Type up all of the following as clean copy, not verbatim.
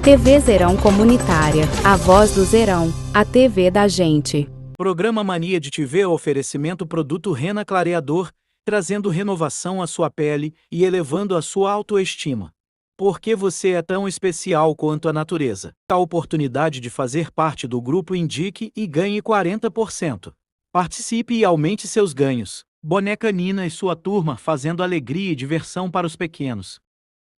TV Zerão Comunitária, a voz do Zerão, a TV da gente. Programa Mania de TV oferecimento produto Rena Clareador, trazendo renovação à sua pele e elevando a sua autoestima. Porque você é tão especial quanto a natureza. A oportunidade de fazer parte do grupo Indique e ganhe 40%. Participe e aumente seus ganhos. Boneca Nina e sua turma fazendo alegria e diversão para os pequenos.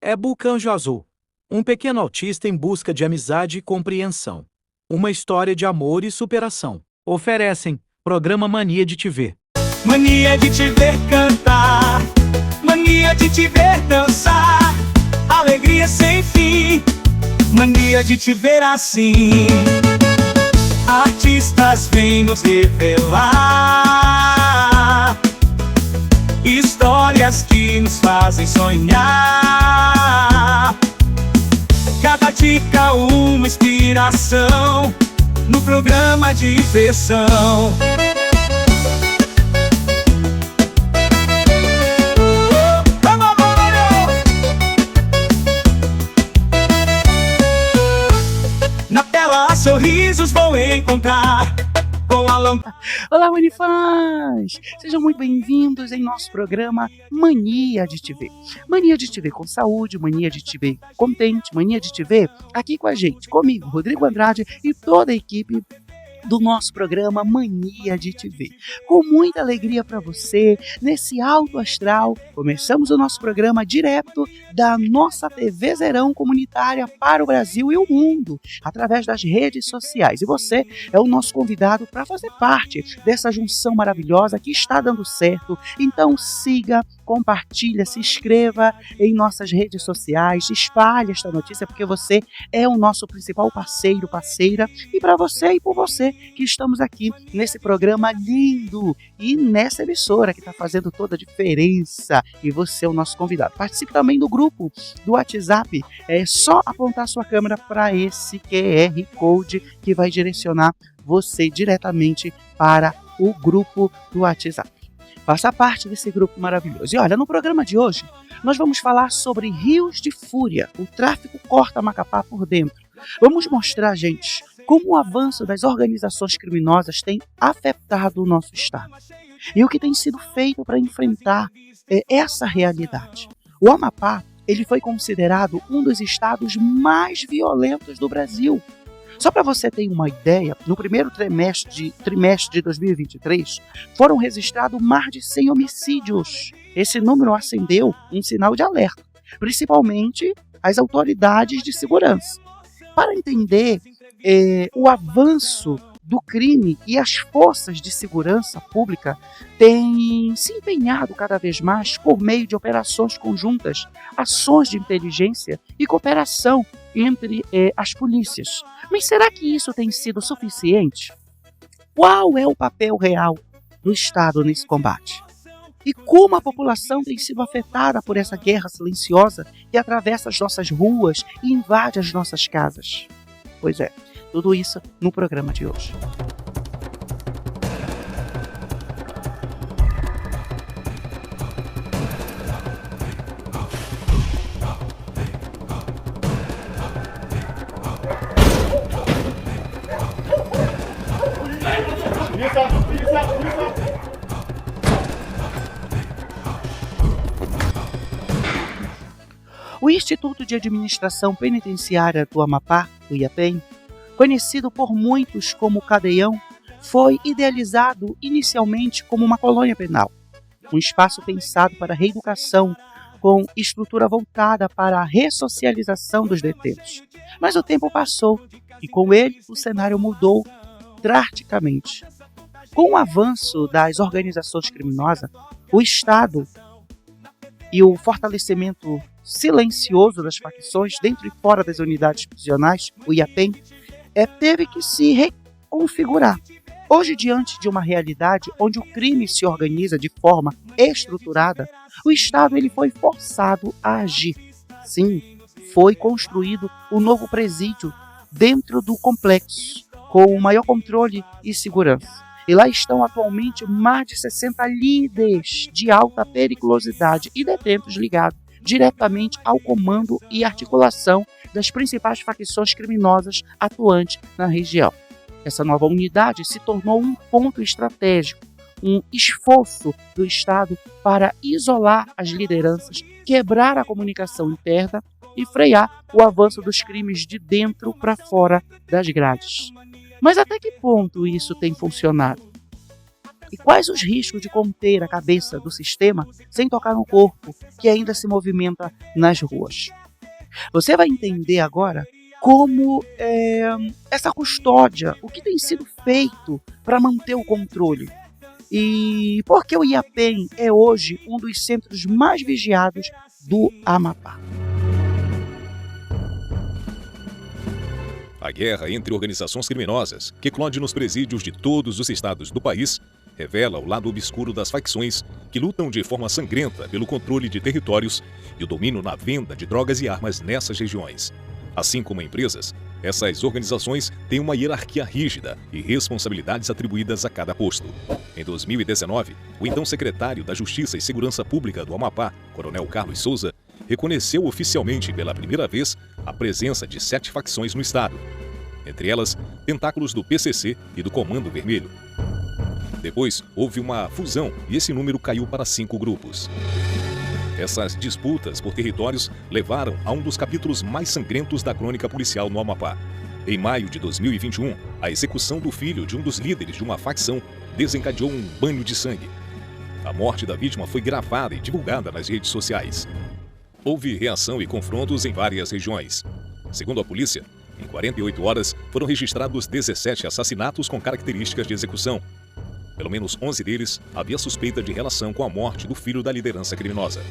É Bucanjo Azul. Um pequeno autista em busca de amizade e compreensão. Uma história de amor e superação. Oferecem Programa Mania de te ver. Mania de te ver cantar, mania de te ver dançar, alegria sem fim, mania de te ver assim. Artistas vêm nos revelar histórias que nos fazem sonhar. Cada dica uma inspiração no programa de diversão. Na tela sorrisos vou encontrar com a lâmpada. Olá, Manifãs! Sejam muito bem-vindos em nosso programa Mania de te ver. Mania de te ver com saúde, mania de te ver contente, mania de te ver aqui com a gente, comigo, Rodrigo Andrade e toda a equipe do nosso programa Mania de te ver. Com muita alegria para você, nesse alto astral, começamos o nosso programa direto da nossa TV Zerão Comunitária para o Brasil e o mundo, através das redes sociais. E você é o nosso convidado para fazer parte dessa junção maravilhosa que está dando certo. Então siga, compartilha, se inscreva em nossas redes sociais, espalhe esta notícia, porque você é o nosso principal parceiro, parceira, e para você e por você que estamos aqui nesse programa lindo e nessa emissora que está fazendo toda a diferença, e você é o nosso convidado. Participe também do grupo do WhatsApp, é só apontar sua câmera para esse QR Code que vai direcionar você diretamente para o grupo do WhatsApp. Faça parte desse grupo maravilhoso. E olha, no programa de hoje, nós vamos falar sobre rios de fúria. O tráfico corta Macapá por dentro. Vamos mostrar, gente, como o avanço das organizações criminosas tem afetado o nosso estado. E o que tem sido feito para enfrentar essa realidade. O Amapá, ele foi considerado um dos estados mais violentos do Brasil. Só para você ter uma ideia, no primeiro trimestre de 2023, foram registrados mais de 100 homicídios. Esse número acendeu um sinal de alerta, principalmente as autoridades de segurança. Para entender o avanço do crime, e as forças de segurança pública têm se empenhado cada vez mais por meio de operações conjuntas, ações de inteligência e cooperação entre as polícias. Mas será que isso tem sido suficiente? Qual é o papel real do Estado nesse combate? E como a população tem sido afetada por essa guerra silenciosa que atravessa as nossas ruas e invade as nossas casas? Pois é, tudo isso no programa de hoje. O Instituto de Administração Penitenciária do Amapá, o IAPEN, conhecido por muitos como Cadeião, foi idealizado inicialmente como uma colônia penal, um espaço pensado para reeducação, com estrutura voltada para a ressocialização dos detentos. Mas o tempo passou e com ele o cenário mudou drasticamente. Com o avanço das organizações criminosas, o Estado e o fortalecimento silencioso das facções dentro e fora das unidades prisionais, o IAPEN, teve que se reconfigurar. Hoje, diante de uma realidade onde o crime se organiza de forma estruturada, o Estado ele foi forçado a agir. Sim, foi construído um novo presídio dentro do complexo, com maior controle e segurança. E lá estão atualmente mais de 60 líderes de alta periculosidade e detentos ligados diretamente ao comando e articulação das principais facções criminosas atuantes na região. Essa nova unidade se tornou um ponto estratégico, um esforço do Estado para isolar as lideranças, quebrar a comunicação interna e frear o avanço dos crimes de dentro para fora das grades. Mas até que ponto isso tem funcionado? E quais os riscos de conter a cabeça do sistema sem tocar no corpo que ainda se movimenta nas ruas? Você vai entender agora como essa custódia, o que tem sido feito para manter o controle. E por que o IAPEM é hoje um dos centros mais vigiados do Amapá. A guerra entre organizações criminosas, que eclode nos presídios de todos os estados do país, revela o lado obscuro das facções que lutam de forma sangrenta pelo controle de territórios e o domínio na venda de drogas e armas nessas regiões. Assim como empresas, essas organizações têm uma hierarquia rígida e responsabilidades atribuídas a cada posto. Em 2019, o então secretário da Justiça e Segurança Pública do Amapá, Coronel Carlos Souza, reconheceu oficialmente pela primeira vez a presença de 7 facções no estado. Entre elas, tentáculos do PCC e do Comando Vermelho. Depois, houve uma fusão e esse número caiu para 5 grupos. Essas disputas por territórios levaram a um dos capítulos mais sangrentos da crônica policial no Amapá. Em maio de 2021, a execução do filho de um dos líderes de uma facção desencadeou um banho de sangue. A morte da vítima foi gravada e divulgada nas redes sociais. Houve reação e confrontos em várias regiões. Segundo a polícia, em 48 horas foram registrados 17 assassinatos com características de execução. Pelo menos 11 deles havia suspeita de relação com a morte do filho da liderança criminosa.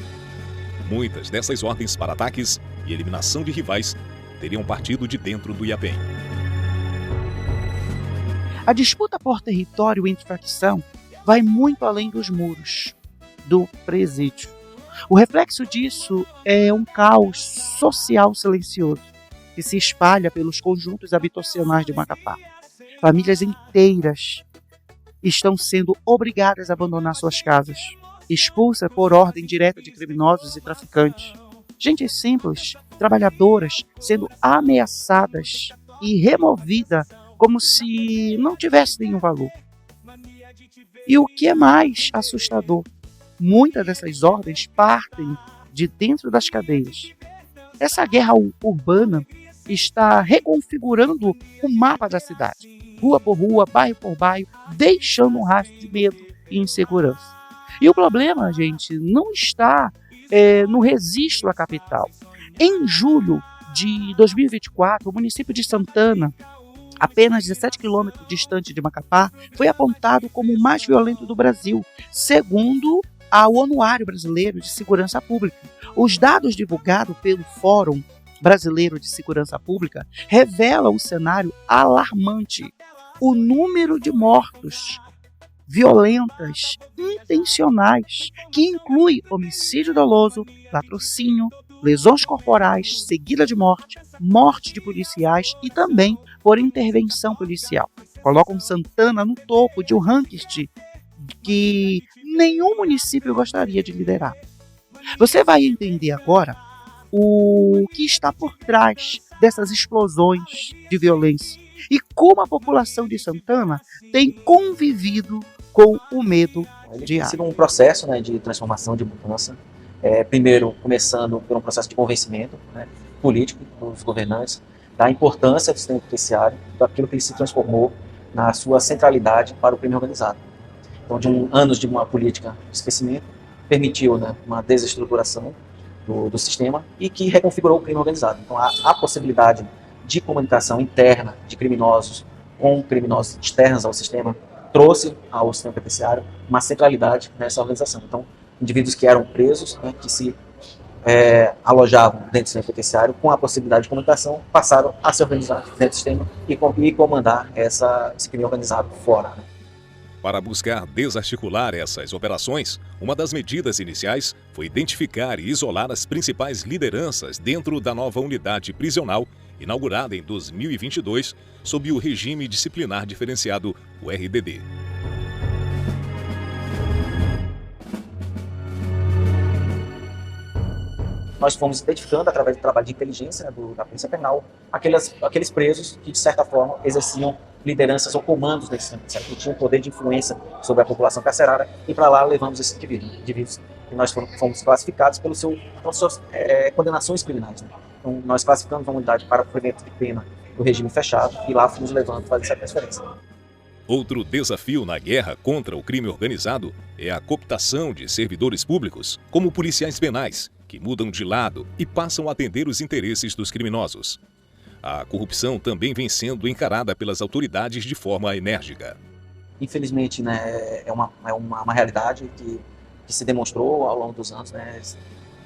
Muitas dessas ordens para ataques e eliminação de rivais teriam partido de dentro do IAPEM. A disputa por território entre facção vai muito além dos muros do presídio. O reflexo disso é um caos social silencioso que se espalha pelos conjuntos habitacionais de Macapá. Famílias inteiras estão sendo obrigadas a abandonar suas casas, expulsas por ordem direta de criminosos e traficantes. Gente simples, trabalhadoras, sendo ameaçadas e removidas como se não tivesse nenhum valor. E o que é mais assustador, muitas dessas ordens partem de dentro das cadeias. Essa guerra urbana está reconfigurando o mapa da cidade, rua por rua, bairro por bairro, deixando um rastro de medo e insegurança. E o problema, gente, não está no registro à capital. Em julho de 2024, o município de Santana, apenas 17 quilômetros distante de Macapá, foi apontado como o mais violento do Brasil, segundo o Anuário Brasileiro de Segurança Pública. Os dados divulgados pelo Fórum Brasileiro de Segurança Pública revelam um cenário alarmante. O número de mortos violentas intencionais, que inclui homicídio doloso, latrocínio, lesões corporais, seguida de morte, morte de policiais e também por intervenção policial. Colocam Santana no topo de um ranking que nenhum município gostaria de liderar. Você vai entender agora o que está por trás dessas explosões de violência e como a população de Santana tem convivido com o medo diário. Tem sido um processo, de transformação, de mudança. Primeiro, começando por um processo de convencimento político dos governantes da importância do sistema penitenciário, daquilo que ele se transformou na sua centralidade para o crime organizado. Então, anos de uma política de esquecimento, permitiu uma desestruturação do sistema e que reconfigurou o crime organizado. Então, a possibilidade de comunicação interna de criminosos com criminosos externos ao sistema trouxe ao sistema penitenciário uma centralidade nessa organização. Então, indivíduos que eram presos, que se alojavam dentro do sistema penitenciário, com a possibilidade de comunicação, passaram a se organizar dentro do sistema e comandar esse crime organizado fora. Para buscar desarticular essas operações, uma das medidas iniciais foi identificar e isolar as principais lideranças dentro da nova unidade prisional, inaugurada em 2022, sob o regime disciplinar diferenciado, o RDD. nós fomos identificando, através do trabalho de inteligência, né, da Polícia Penal, aqueles presos que, de certa forma, exerciam lideranças ou comandos desse sistema, que tinham poder de influência sobre a população carcerária, e para lá levamos esses indivíduos e nós fomos classificadas pelas suas condenações criminais. Né? Então, nós classificamos uma unidade para o cumprimento de pena do regime fechado e lá fomos levando para fazer essa transferência. Outro desafio na guerra contra o crime organizado é a cooptação de servidores públicos, como policiais penais, que mudam de lado e passam a atender os interesses dos criminosos. A corrupção também vem sendo encarada pelas autoridades de forma enérgica. Infelizmente, né, é uma realidade que se demonstrou ao longo dos anos, né,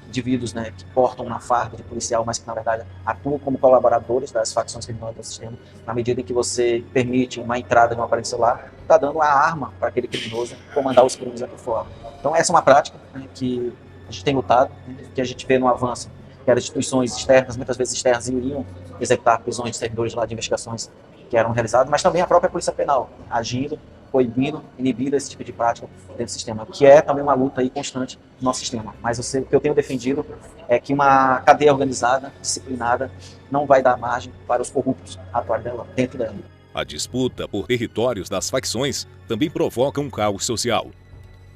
indivíduos, né, que portam uma farda de policial, mas que na verdade atuam como colaboradores das facções criminosas do sistema. Na medida em que você permite uma entrada de um aparelho celular, está dando a arma para aquele criminoso comandar os crimes aqui fora. Então essa é uma prática, né, que a gente tem lutado, né, que a gente vê no avanço, que as instituições externas, muitas vezes externas, iriam executar prisões de servidores lá de investigações que eram realizadas, mas também a própria Polícia Penal agindo, proibindo, inibindo esse tipo de prática dentro do sistema, que é também uma luta aí constante no nosso sistema. Mas o que eu tenho defendido é que uma cadeia organizada, disciplinada, não vai dar margem para os corruptos atuarem dentro dela. A disputa por territórios das facções também provoca um caos social.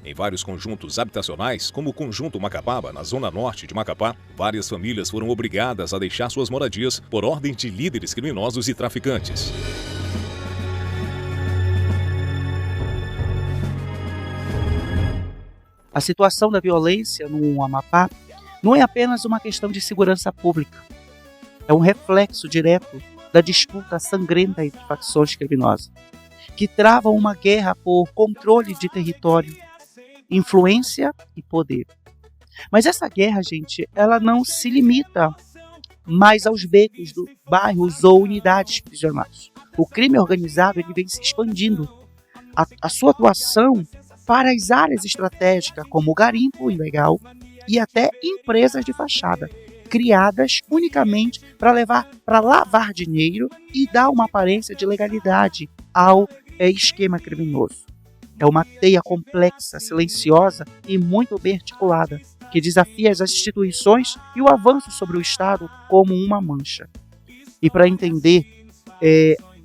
Em vários conjuntos habitacionais, como o Conjunto Macapaba, na zona norte de Macapá, várias famílias foram obrigadas a deixar suas moradias por ordem de líderes criminosos e traficantes. A situação da violência no Amapá não é apenas uma questão de segurança pública. É um reflexo direto da disputa sangrenta entre facções criminosas, que travam uma guerra por controle de território, influência e poder. Mas essa guerra, gente, ela não se limita mais aos becos dos bairros ou unidades prisionais. O crime organizado ele vem se expandindo. A sua atuação para as áreas estratégicas como o garimpo ilegal e até empresas de fachada, criadas unicamente para lavar dinheiro e dar uma aparência de legalidade ao esquema criminoso. É uma teia complexa, silenciosa e muito bem articulada, que desafia as instituições e o avanço sobre o Estado como uma mancha. E para entender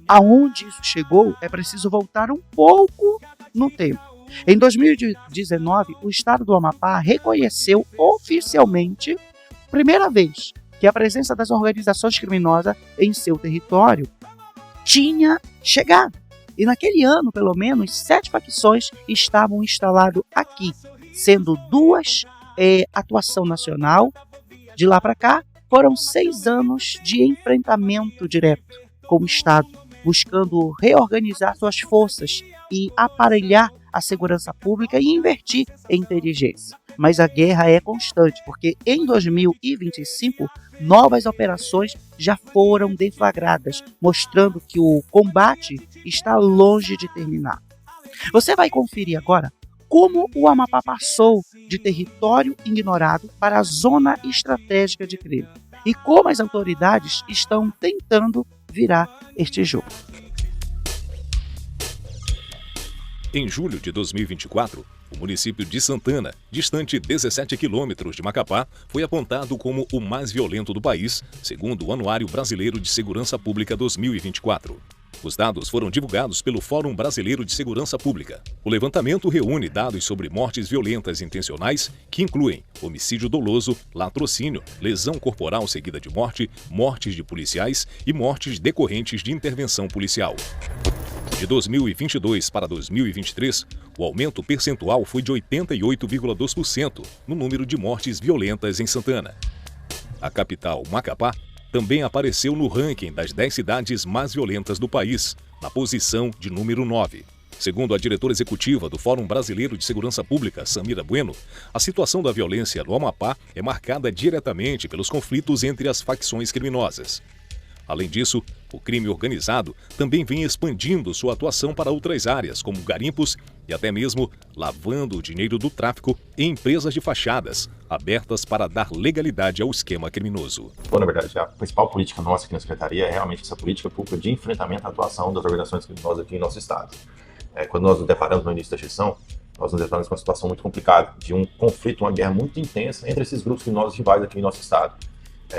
aonde isso chegou, é preciso voltar um pouco no tempo. Em 2019, o Estado do Amapá reconheceu oficialmente, primeira vez, que a presença das organizações criminosas em seu território tinha chegado. E naquele ano, pelo menos, 7 facções estavam instaladas aqui, sendo 2 atuação nacional. De lá para cá, foram 6 anos de enfrentamento direto com o Estado, buscando reorganizar suas forças e aparelhar a segurança pública e investir em inteligência. Mas a guerra é constante, porque em 2025, novas operações já foram deflagradas, mostrando que o combate está longe de terminar. Você vai conferir agora como o Amapá passou de território ignorado para a zona estratégica de crime e como as autoridades estão tentando virar este jogo. Em julho de 2024, o município de Santana, distante 17 quilômetros de Macapá, foi apontado como o mais violento do país, segundo o Anuário Brasileiro de Segurança Pública 2024. Os dados foram divulgados pelo Fórum Brasileiro de Segurança Pública. O levantamento reúne dados sobre mortes violentas intencionais, que incluem homicídio doloso, latrocínio, lesão corporal seguida de morte, mortes de policiais e mortes decorrentes de intervenção policial. De 2022 para 2023, o aumento percentual foi de 88,2% no número de mortes violentas em Santana. A capital, Macapá, também apareceu no ranking das 10 cidades mais violentas do país, na posição de número 9. Segundo a diretora executiva do Fórum Brasileiro de Segurança Pública, Samira Bueno, a situação da violência no Amapá é marcada diretamente pelos conflitos entre as facções criminosas. Além disso, o crime organizado também vem expandindo sua atuação para outras áreas, como garimpos e até mesmo lavando o dinheiro do tráfico em empresas de fachadas, abertas para dar legalidade ao esquema criminoso. Bom, na verdade, a principal política nossa aqui na Secretaria é realmente essa política pública de enfrentamento à atuação das organizações criminosas aqui em nosso estado. Quando nós nos deparamos no início da gestão, nós nos deparamos com uma situação muito complicada, de um conflito, uma guerra muito intensa entre esses grupos criminosos rivais aqui em nosso estado,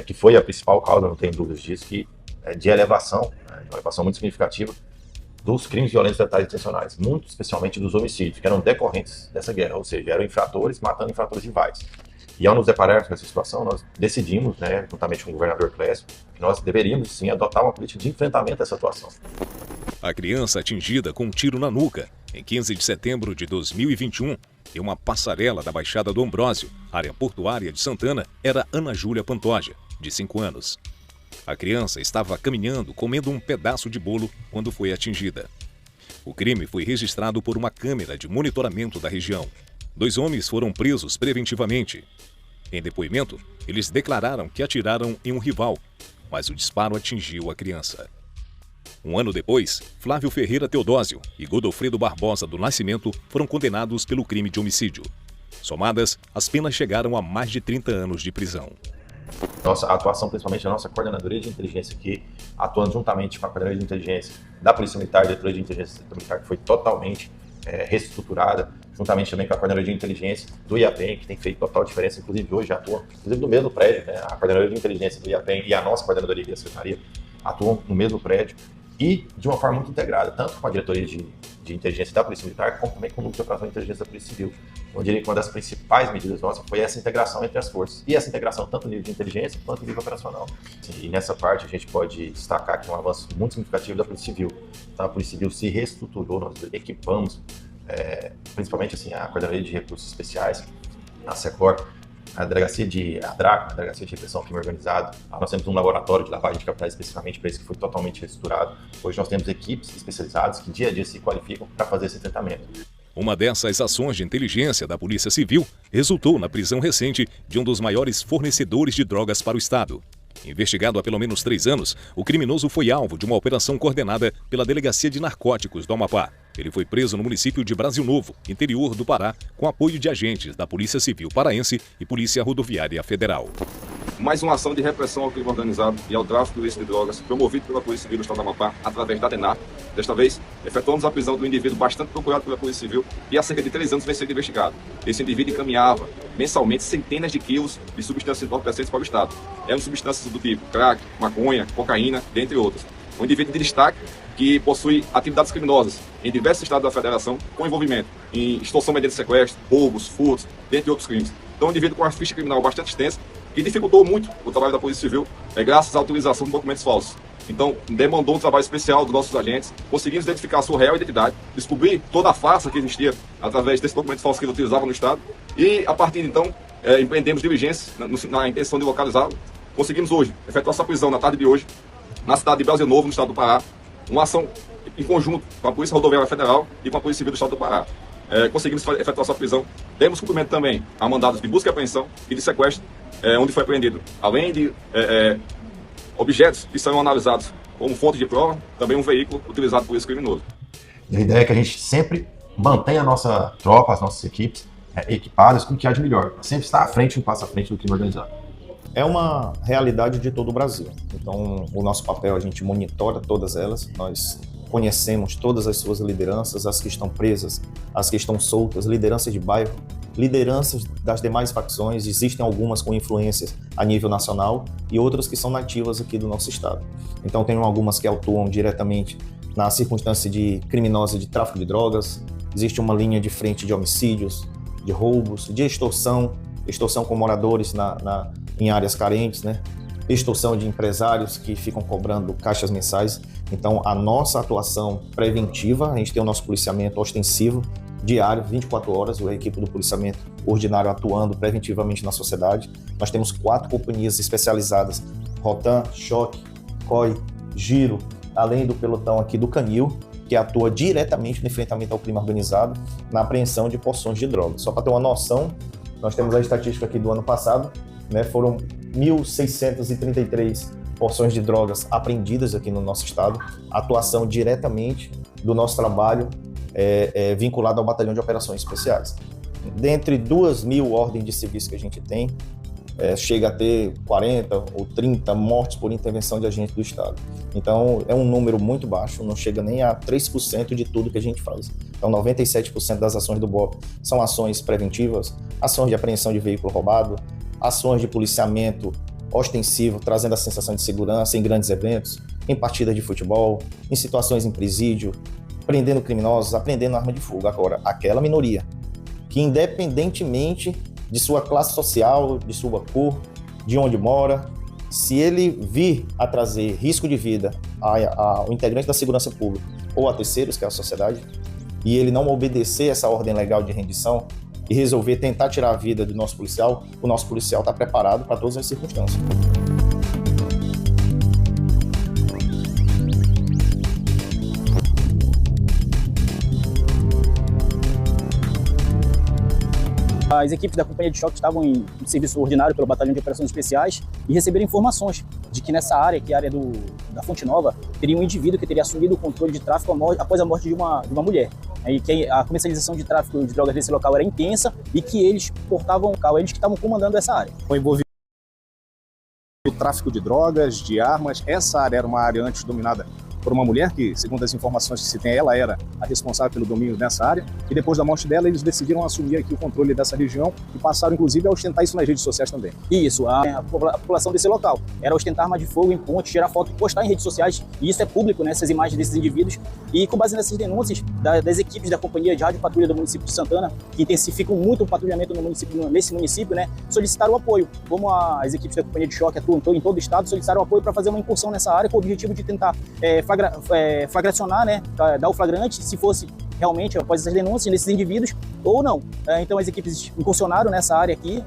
que foi a principal causa, não tenho dúvidas disso, de elevação, uma elevação muito significativa dos crimes violentos letais intencionais, muito especialmente dos homicídios, que eram decorrentes dessa guerra, ou seja, eram infratores matando infratores rivais. E ao nos depararmos com essa situação, nós decidimos, juntamente com o governador Clécio, que nós deveríamos sim adotar uma política de enfrentamento a essa atuação. A criança atingida com um tiro na nuca, em 15 de setembro de 2021, em uma passarela da Baixada do Ambrósio, área portuária de Santana, era Ana Júlia Pantoja, de 5 anos. A criança estava caminhando, comendo um pedaço de bolo, quando foi atingida. O crime foi registrado por uma câmera de monitoramento da região. 2 homens foram presos preventivamente. Em depoimento, eles declararam que atiraram em um rival, mas o disparo atingiu a criança. Um ano depois, Flávio Ferreira Teodósio e Godofredo Barbosa do Nascimento foram condenados pelo crime de homicídio. Somadas, as penas chegaram a mais de 30 anos de prisão. Nossa atuação, principalmente da nossa coordenadoria de inteligência aqui, atuando juntamente com a coordenadoria de inteligência da Polícia Militar, a diretoria de inteligência militar, que foi totalmente reestruturada, juntamente também com a coordenadoria de inteligência do IAPEM, que tem feito total diferença, inclusive hoje atua, inclusive no mesmo prédio, a coordenadoria de inteligência do IAPEM e a nossa coordenadoria da Secretaria atuam no mesmo prédio e de uma forma muito integrada, tanto com a diretoria de inteligência da Polícia Militar, como também com o núcleo de operação de inteligência da Polícia Civil. Eu diria que uma das principais medidas nossas foi essa integração entre as forças, e essa integração tanto no nível de inteligência quanto no nível operacional. E nessa parte a gente pode destacar que é um avanço muito significativo da Polícia Civil. Então, a Polícia Civil se reestruturou, nós equipamos, principalmente a Coordenadoria de Recursos Especiais, a SECOR, a Delegacia de ADRAC, a Delegacia de Repressão ao Crime Organizado. Nós temos um laboratório de lavagem de capitais especificamente para isso, que foi totalmente reestruturado. Hoje nós temos equipes especializadas que dia a dia se qualificam para fazer esse tratamento. Uma dessas ações de inteligência da Polícia Civil resultou na prisão recente de um dos maiores fornecedores de drogas para o Estado. Investigado há pelo menos 3 anos, o criminoso foi alvo de uma operação coordenada pela Delegacia de Narcóticos do Amapá. Ele foi preso no município de Brasil Novo, interior do Pará, com apoio de agentes da Polícia Civil Paraense e Polícia Rodoviária Federal. Mais uma ação de repressão ao crime organizado e ao tráfico ilícito de drogas, promovido pela Polícia Civil do Estado do Amapá, através da DENAR. Desta vez, efetuamos a prisão do indivíduo bastante procurado pela Polícia Civil e há cerca de 3 anos vem sendo investigado. Esse indivíduo encaminhava mensalmente centenas de quilos de substâncias entorpecentes para o Estado. Eram substâncias do tipo crack, maconha, cocaína, dentre outras. Um indivíduo de destaque que possui atividades criminosas em diversos estados da Federação, com envolvimento em extorsão mediante sequestro, roubos, furtos, dentre outros crimes. Então, um indivíduo com uma ficha criminal bastante extensa, que dificultou muito o trabalho da Polícia Civil, graças à utilização de documentos falsos. Então, demandou um trabalho especial dos nossos agentes, conseguimos identificar a sua real identidade, descobrir toda a farsa que existia através desse documento falso que ele utilizava no Estado, e, a partir de então, empreendemos diligências na intenção de localizá-lo. Conseguimos hoje efetuar essa prisão na tarde de hoje, na cidade de Brasil Novo, no estado do Pará, uma ação em conjunto com a Polícia Rodoviária Federal e com a Polícia Civil do estado do Pará. Conseguimos efetuar essa prisão, demos cumprimento também a mandados de busca e apreensão e de sequestro, onde foi apreendido, além de objetos que são analisados como fonte de prova, também um veículo utilizado por esse criminoso. E a ideia é que a gente sempre mantenha a nossa tropa, as nossas equipes equipadas com o que há de melhor, sempre estar à frente, um passo à frente do crime organizado. É uma realidade de todo o Brasil. Então, o nosso papel, a gente monitora todas elas, nós conhecemos todas as suas lideranças, as que estão presas, as que estão soltas, lideranças de bairro, lideranças das demais facções, existem algumas com influências a nível nacional e outras que são nativas aqui do nosso estado. Então, tem algumas que atuam diretamente na circunstância de criminosa de tráfico de drogas, existe uma linha de frente de homicídios, de roubos, de extorsão com moradores em áreas carentes, extorsão de empresários que ficam cobrando caixas mensais. Então, a nossa atuação preventiva, a gente tem o nosso policiamento ostensivo, diário, 24 horas, a equipe do policiamento ordinário atuando preventivamente na sociedade. Nós temos 4 companhias especializadas, Rotan, Choque, COI, Giro, além do pelotão aqui do Canil, que atua diretamente no enfrentamento ao crime organizado, na apreensão de porções de drogas. Só para ter uma noção, nós temos a estatística aqui do ano passado, foram 1.633 porções de drogas apreendidas aqui no nosso estado, atuação diretamente do nosso trabalho vinculado ao Batalhão de Operações Especiais. Dentre 2.000 ordens de serviço que a gente tem, chega a ter 40 ou 30 mortes por intervenção de agentes do Estado. Então, é um número muito baixo, não chega nem a 3% de tudo que a gente faz. Então, 97% das ações do BOP são ações preventivas, ações de apreensão de veículo roubado, ações de policiamento ostensivo, trazendo a sensação de segurança em grandes eventos, em partidas de futebol, em situações em presídio, prendendo criminosos, apreendendo arma de fogo. Agora, aquela minoria que, independentemente de sua classe social, de sua cor, de onde mora, se ele vir a trazer risco de vida ao integrante da segurança pública ou a terceiros, que é a sociedade, e ele não obedecer essa ordem legal de rendição e resolver tentar tirar a vida do nosso policial, o nosso policial está preparado para todas as circunstâncias. As equipes da Companhia de Choque estavam em serviço ordinário pelo Batalhão de Operações Especiais e receberam informações de que nessa área, que é a área da Fonte Nova, teria um indivíduo que teria assumido o controle de tráfico após a morte de uma mulher. E que a comercialização de tráfico de drogas nesse local era intensa e que eles portavam o carro, eles que estavam comandando essa área. Foi envolvido no tráfico de drogas, de armas. Essa área era uma área antes dominada por uma mulher que, segundo as informações que se tem, ela era a responsável pelo domínio nessa área, e depois da morte dela eles decidiram assumir aqui o controle dessa região e passaram inclusive a ostentar isso nas redes sociais também. Isso, a população desse local era ostentar arma de fogo em pontes, tirar foto e postar em redes sociais, e isso é público, né, essas imagens desses indivíduos, e com base nessas denúncias das equipes da Companhia de Rádio Patrulha do município de Santana, que intensificam muito o patrulhamento nesse município, né, solicitaram apoio, como as equipes da Companhia de Choque atuam em todo o estado, solicitaram apoio para fazer uma incursão nessa área com o objetivo de tentar flagracionar, né, dar o flagrante, se fosse realmente após essas denúncias nesses indivíduos ou não. Então as equipes incursionaram nessa área aqui,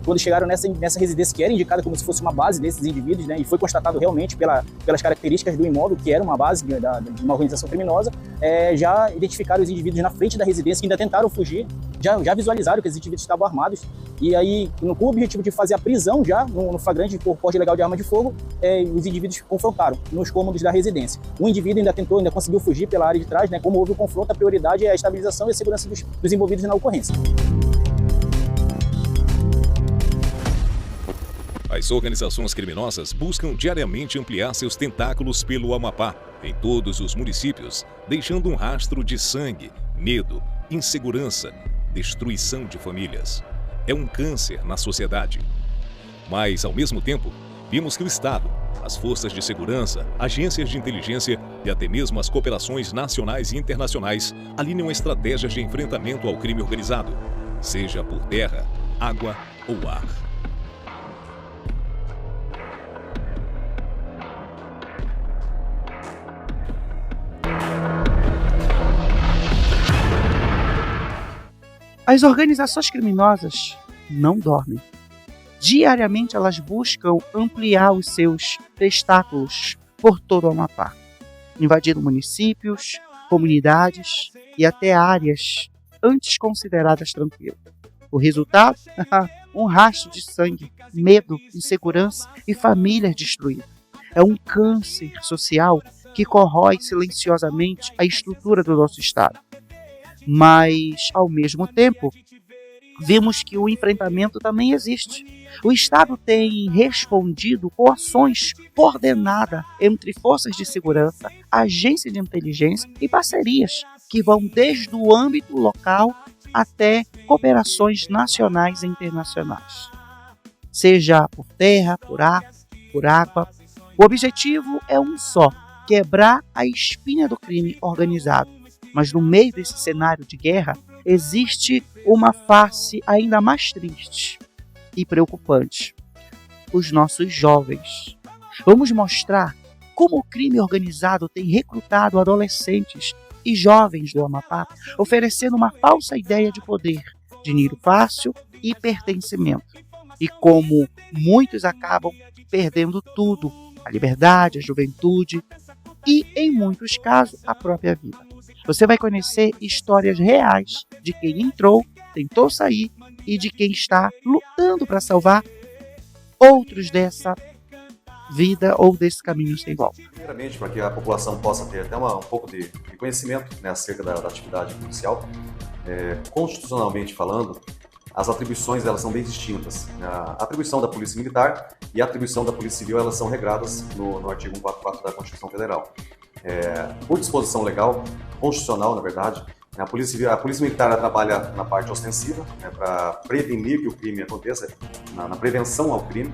quando chegaram nessa residência que era indicada como se fosse uma base desses indivíduos, né, e foi constatado realmente pelas características do imóvel, que era uma base de uma organização criminosa, já identificaram os indivíduos na frente da residência que ainda tentaram fugir, já visualizaram que os indivíduos estavam armados, e aí com o objetivo de fazer a prisão já no flagrante por porte ilegal de arma de fogo, os indivíduos confrontaram nos cômodos da residência. O indivíduo ainda conseguiu fugir pela área de trás, né, como houve o confronto, a prioridade é a estabilização e a segurança dos envolvidos na ocorrência. As organizações criminosas buscam diariamente ampliar seus tentáculos pelo Amapá, em todos os municípios, deixando um rastro de sangue, medo, insegurança, destruição de famílias. É um câncer na sociedade. Mas, ao mesmo tempo, vimos que o Estado, as forças de segurança, agências de inteligência e até mesmo as cooperações nacionais e internacionais alinham estratégias de enfrentamento ao crime organizado, seja por terra, água ou ar. As organizações criminosas não dormem. Diariamente elas buscam ampliar os seus tentáculos por todo o Amapá, invadindo municípios, comunidades e até áreas antes consideradas tranquilas. O resultado? Um rastro de sangue, medo, insegurança e famílias destruídas. É um câncer social que corrói silenciosamente a estrutura do nosso Estado. Mas, ao mesmo tempo, vemos que o enfrentamento também existe. O Estado tem respondido com ações coordenadas entre forças de segurança, agências de inteligência e parcerias que vão desde o âmbito local até cooperações nacionais e internacionais. Seja por terra, por ar, por água, o objetivo é um só: quebrar a espinha do crime organizado. Mas no meio desse cenário de guerra, existe uma face ainda mais triste e preocupante: os nossos jovens. Vamos mostrar como o crime organizado tem recrutado adolescentes e jovens do Amapá, oferecendo uma falsa ideia de poder, dinheiro fácil e pertencimento. E como muitos acabam perdendo tudo: a liberdade, a juventude e, em muitos casos, a própria vida. Você vai conhecer histórias reais de quem entrou, tentou sair e de quem está lutando para salvar outros dessa vida ou desse caminho sem volta. Primeiramente, para que a população possa ter até um pouco de conhecimento, né, acerca da atividade policial, constitucionalmente falando, as atribuições elas são bem distintas. A atribuição da Polícia Militar e a atribuição da Polícia Civil elas são regradas no artigo 144 da Constituição Federal. Por disposição legal, constitucional, na verdade, a Polícia Militar ela trabalha na parte ostensiva, para prevenir que o crime aconteça, na prevenção ao crime,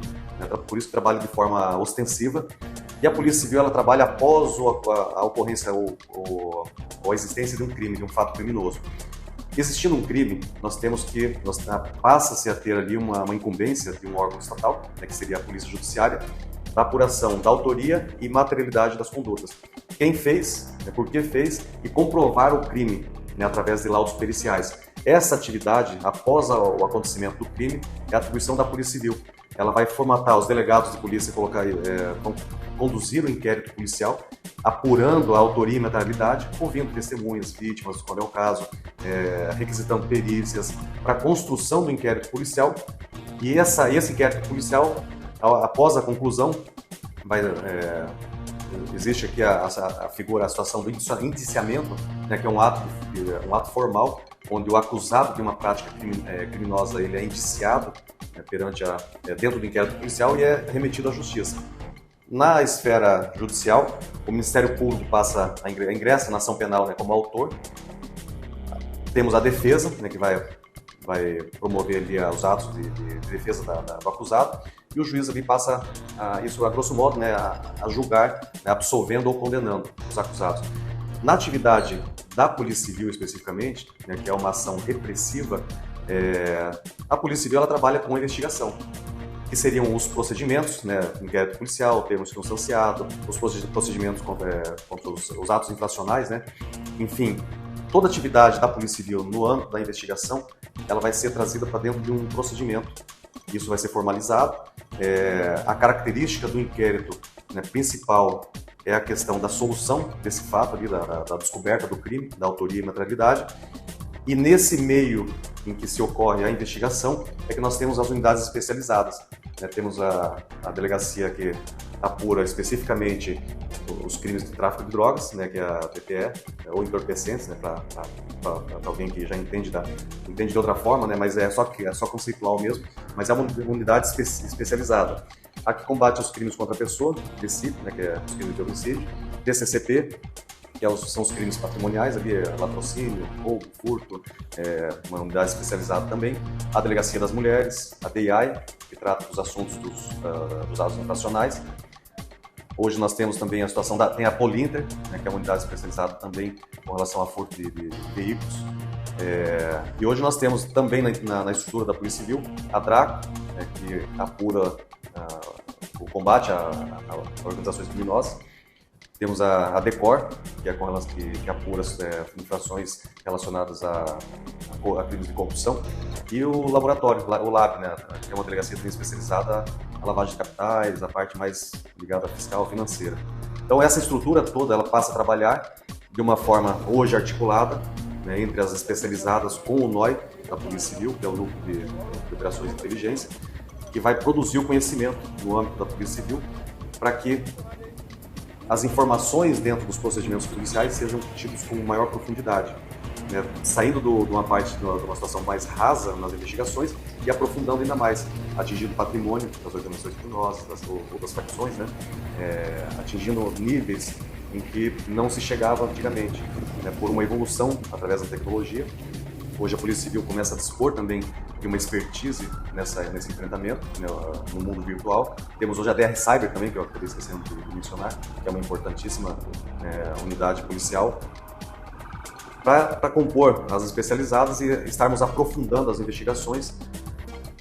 por isso trabalha de forma ostensiva. E a Polícia Civil ela trabalha após a ocorrência ou a existência de um crime, de um fato criminoso. Existindo um crime, passa-se a ter ali uma incumbência de um órgão estatal, que seria a Polícia Judiciária, da apuração da autoria e materialidade das condutas. Quem fez, por que fez e comprovar o crime, através de laudos periciais. Essa atividade, após o acontecimento do crime, é a atribuição da Polícia Civil. Ela vai formatar os delegados de polícia, conduzir o inquérito policial, apurando a autoria e materialidade, ouvindo testemunhas, vítimas, quando é o caso, requisitando perícias, para a construção do inquérito policial. E esse inquérito policial, após a conclusão, existe aqui a situação do indiciamento, que é um ato formal, onde o acusado de uma prática criminosa ele é indiciado dentro do inquérito policial e é remetido à justiça. Na esfera judicial, o Ministério Público ingressa na ação penal como autor. Temos a defesa, que vai promover ali os atos de defesa do acusado, e o juiz ali passa, isso a grosso modo, a julgar, absolvendo ou condenando os acusados. Na atividade da Polícia Civil especificamente, que é uma ação repressiva, a Polícia Civil ela trabalha com a investigação, que seriam os procedimentos, inquérito policial, termo circunstanciado, os procedimentos contra os atos infracionais, enfim, toda atividade da Polícia Civil no âmbito da investigação, ela vai ser trazida para dentro de um procedimento. Isso vai ser formalizado. A característica do inquérito principal é a questão da solução desse fato ali, da descoberta do crime, da autoria e materialidade. E nesse meio em que se ocorre a investigação é que nós temos as unidades especializadas. Temos a delegacia que apura especificamente os crimes de tráfico de drogas, que é a PPE, ou entorpecentes, para alguém que já entende de outra forma, mas é só conceitual mesmo, mas é uma unidade especializada. A que combate os crimes contra a pessoa, DCIP, que é os crimes de homicídio, DCCP, que são os crimes patrimoniais, ali, latrocínio, roubo, furto, uma unidade especializada também. A Delegacia das Mulheres, a DEI, que trata dos assuntos dos atos infracionais. Hoje nós temos também a situação tem a Polinter, que é uma unidade especializada também com relação a furto de veículos. E hoje nós temos também na estrutura da Polícia Civil a DRACO, que apura o combate a organizações criminosas. Temos a DECOR, que apura infrações relacionadas a crimes de corrupção. E o laboratório, o LAB, que é uma delegacia também especializada a lavagem de capitais, a parte mais ligada à fiscal e financeira. Então essa estrutura toda ela passa a trabalhar de uma forma hoje articulada, entre as especializadas com o NOI da Polícia Civil, que é o Núcleo de Operações de Inteligência, que vai produzir o conhecimento no âmbito da Polícia Civil para que as informações dentro dos procedimentos policiais sejam tidas com maior profundidade, saindo de uma situação mais rasa nas investigações e aprofundando ainda mais, atingindo o patrimônio das organizações criminosas, das facções, atingindo níveis em que não se chegava antigamente, por uma evolução através da tecnologia. Hoje a Polícia Civil começa a dispor também de uma expertise nesse enfrentamento, no mundo virtual. Temos hoje a DR Cyber também, que eu acabei esquecendo de mencionar, que é uma importantíssima unidade policial, para compor as especializadas e estarmos aprofundando as investigações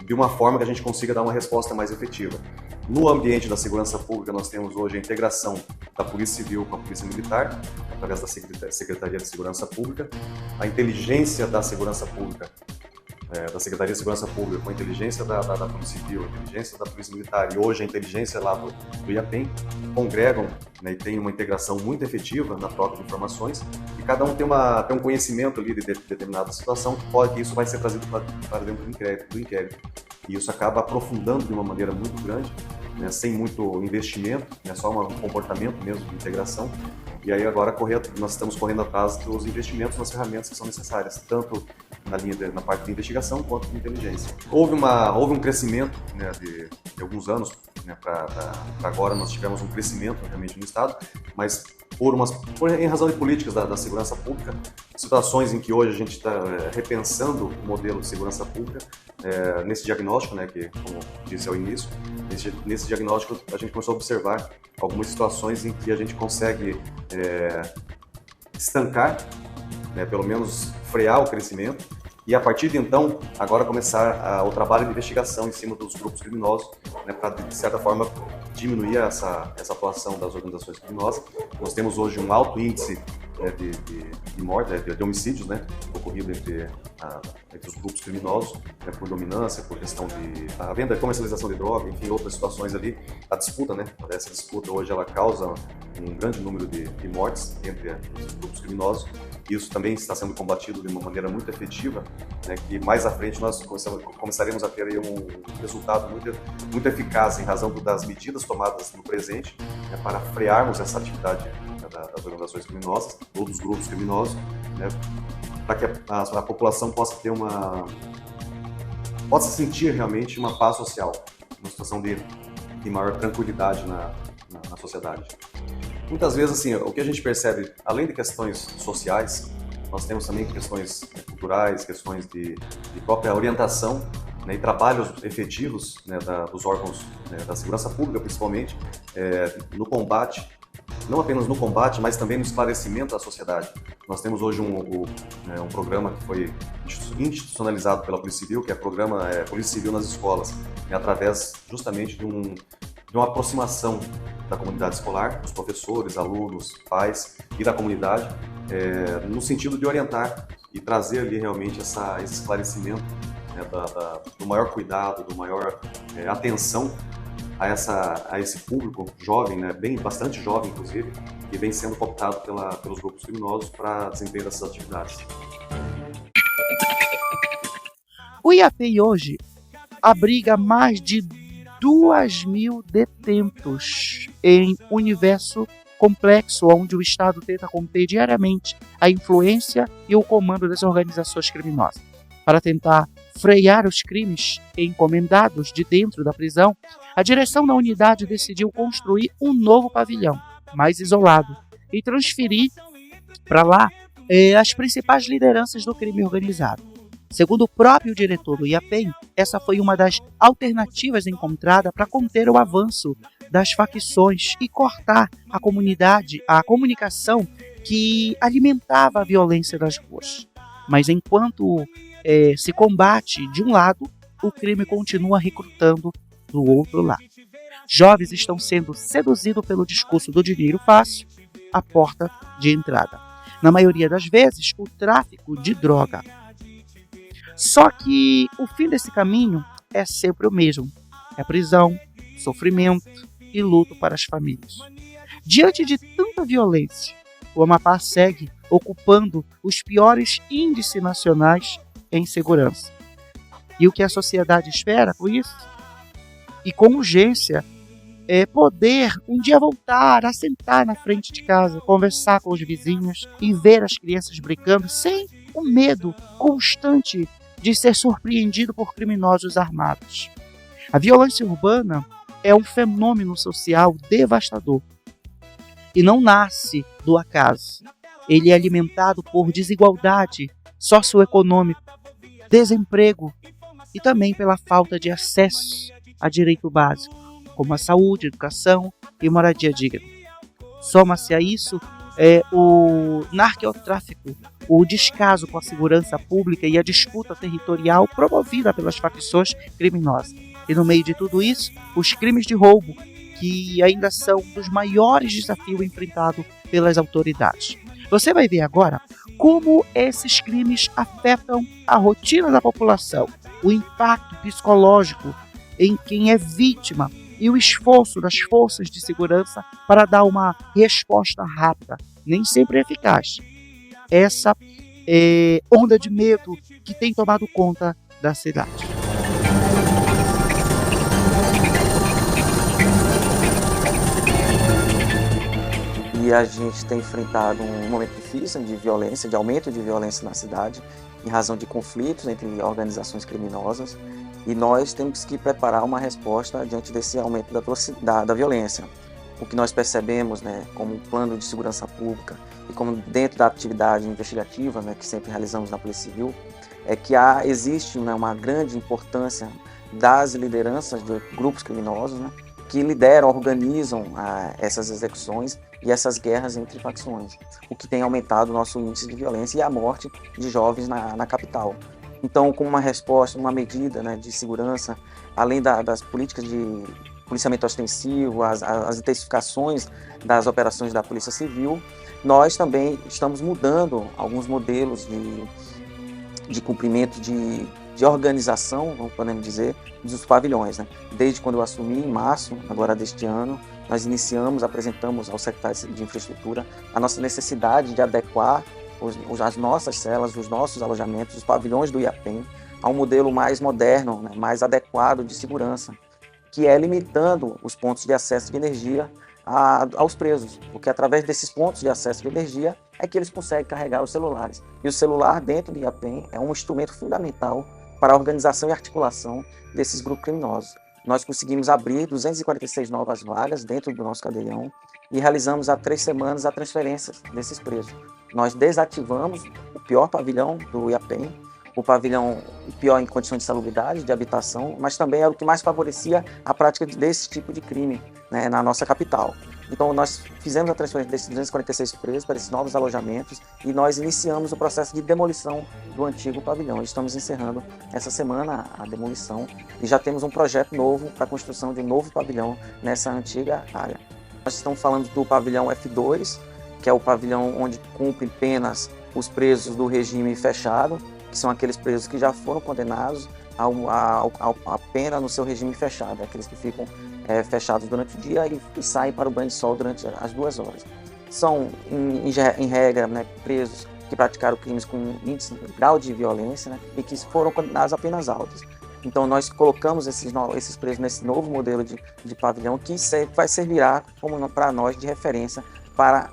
de uma forma que a gente consiga dar uma resposta mais efetiva. No ambiente da segurança pública, nós temos hoje a integração da Polícia Civil com a Polícia Militar, através da Secretaria de Segurança Pública, a inteligência da segurança pública, da Secretaria de Segurança Pública com a inteligência da Polícia Civil, a inteligência da Polícia Militar e hoje a inteligência lá do IAPEM, congregam e tem uma integração muito efetiva na troca de informações e cada um tem um conhecimento ali de determinada situação que isso vai ser trazido para dentro do inquérito. E isso acaba aprofundando de uma maneira muito grande, sem muito investimento, só um comportamento mesmo de integração. E aí agora nós estamos correndo atrás dos investimentos nas ferramentas que são necessárias, tanto na parte de investigação quanto de inteligência. Houve um crescimento, né, de alguns anos, né, para agora nós tivemos um crescimento realmente no Estado, mas em razão de políticas da segurança pública, situações em que hoje a gente está repensando o modelo de segurança pública, nesse diagnóstico, né, que, como disse ao início, nesse diagnóstico a gente começou a observar algumas situações em que a gente consegue estancar, né, pelo menos frear o crescimento, e a partir de então, agora começar o trabalho de investigação em cima dos grupos criminosos, né, para, de certa forma, diminuir essa atuação das organizações criminosas. Nós temos hoje um alto índice de morte, de homicídios, né, ocorrido entre os grupos criminosos, né, por dominância, por questão de a venda e comercialização de droga, enfim, outras situações ali. A disputa, né, essa disputa hoje ela causa um grande número de mortes entre os grupos criminosos. Isso também está sendo combatido de uma maneira muito efetiva, né, que mais à frente nós começaremos a ter aí um resultado muito eficaz em razão das medidas tomadas no presente, né, para frearmos essa atividade, né, das organizações criminosas ou dos grupos criminosos, né, para que a população possa sentir realmente uma paz social, uma situação de maior tranquilidade na sociedade. Muitas vezes, assim, o que a gente percebe, além de questões sociais, nós temos também questões culturais, questões de própria orientação, né, e trabalhos efetivos, né, dos órgãos, né, da segurança pública, principalmente, no combate, não apenas no combate, mas também no esclarecimento da sociedade. Nós temos hoje um programa que foi institucionalizado pela Polícia Civil, que é o programa Polícia Civil nas Escolas, né, através justamente de uma aproximação da comunidade escolar, dos professores, alunos, pais e da comunidade, no sentido de orientar e trazer ali realmente esse esclarecimento, né, do maior cuidado, do maior atenção a esse público jovem, né, bastante jovem inclusive, que vem sendo cooptado pelos grupos criminosos para desempenho dessas atividades. O IAPI hoje abriga mais de 2.000 detentos em um universo complexo, onde o Estado tenta conter diariamente a influência e o comando das organizações criminosas. Para tentar frear os crimes encomendados de dentro da prisão, a direção da unidade decidiu construir um novo pavilhão, mais isolado, e transferir para lá as principais lideranças do crime organizado. Segundo o próprio diretor do IAPEM, essa foi uma das alternativas encontradas para conter o avanço das facções e cortar a comunicação que alimentava a violência das ruas. Mas enquanto se combate de um lado, o crime continua recrutando do outro lado. Jovens estão sendo seduzidos pelo discurso do dinheiro fácil, a porta de entrada. Na maioria das vezes, o tráfico de droga. Só que o fim desse caminho é sempre o mesmo. É prisão, sofrimento e luto para as famílias. Diante de tanta violência, o Amapá segue ocupando os piores índices nacionais em segurança. E o que a sociedade espera com isso? E com urgência, é poder um dia voltar a sentar na frente de casa, conversar com os vizinhos e ver as crianças brincando sem o medo constante de ser surpreendido por criminosos armados. A violência urbana é um fenômeno social devastador e não nasce do acaso. Ele é alimentado por desigualdade socioeconômica, desemprego e também pela falta de acesso a direito básico, como a saúde, educação e moradia digna. Soma-se a isso o narcotráfico, o descaso com a segurança pública e a disputa territorial promovida pelas facções criminosas. E no meio de tudo isso, os crimes de roubo, que ainda são um dos maiores desafios enfrentados pelas autoridades. Você vai ver agora como esses crimes afetam a rotina da população, o impacto psicológico em quem é vítima e o esforço das forças de segurança para dar uma resposta rápida, nem sempre eficaz. Essa onda de medo que tem tomado conta da cidade. que a gente tem enfrentado um momento difícil de violência, de aumento de violência na cidade, em razão de conflitos entre organizações criminosas, e nós temos que preparar uma resposta diante desse aumento da violência. O que nós percebemos, né, como plano de segurança pública e como dentro da atividade investigativa, né, que sempre realizamos na Polícia Civil, é que existe, né, uma grande importância das lideranças de grupos criminosos, né, que lideram, organizam essas execuções e essas guerras entre facções, o que tem aumentado o nosso índice de violência e a morte de jovens na capital. Então, como uma resposta, uma medida, né, de segurança, além das políticas de policiamento ostensivo, as intensificações das operações da Polícia Civil, nós também estamos mudando alguns modelos de cumprimento de organização, vamos podemos dizer, dos pavilhões, né? Desde quando eu assumi, em março, agora deste ano, nós apresentamos ao secretário de Infraestrutura a nossa necessidade de adequar as nossas celas, os nossos alojamentos, os pavilhões do IAPEM, a um modelo mais moderno, né, mais adequado de segurança, que é limitando os pontos de acesso de energia aos presos, porque através desses pontos de acesso de energia é que eles conseguem carregar os celulares. E o celular dentro do IAPEM é um instrumento fundamental para a organização e articulação desses grupos criminosos. Nós conseguimos abrir 246 novas vagas dentro do nosso cadeirão e realizamos há 3 semanas a transferência desses presos. Nós desativamos o pior pavilhão do IAPEM, o pavilhão pior em condições de salubridade, de habitação, mas também era o que mais favorecia a prática desse tipo de crime, né, na nossa capital. Então nós fizemos a transferência desses 246 presos para esses novos alojamentos e nós iniciamos o processo de demolição do antigo pavilhão. Estamos encerrando essa semana a demolição e já temos um projeto novo para a construção de um novo pavilhão nessa antiga área. Nós estamos falando do pavilhão F2, que é o pavilhão onde cumprem penas os presos do regime fechado, que são aqueles presos que já foram condenados a pena no seu regime fechado, aqueles que ficam fechados durante o dia e saem para o banho de sol durante as 2 horas. São, em regra, né, presos que praticaram crimes com grau de violência, né, e que foram condenados a penas altas. Então nós colocamos esses presos nesse novo modelo de pavilhão que vai servir para nós de referência para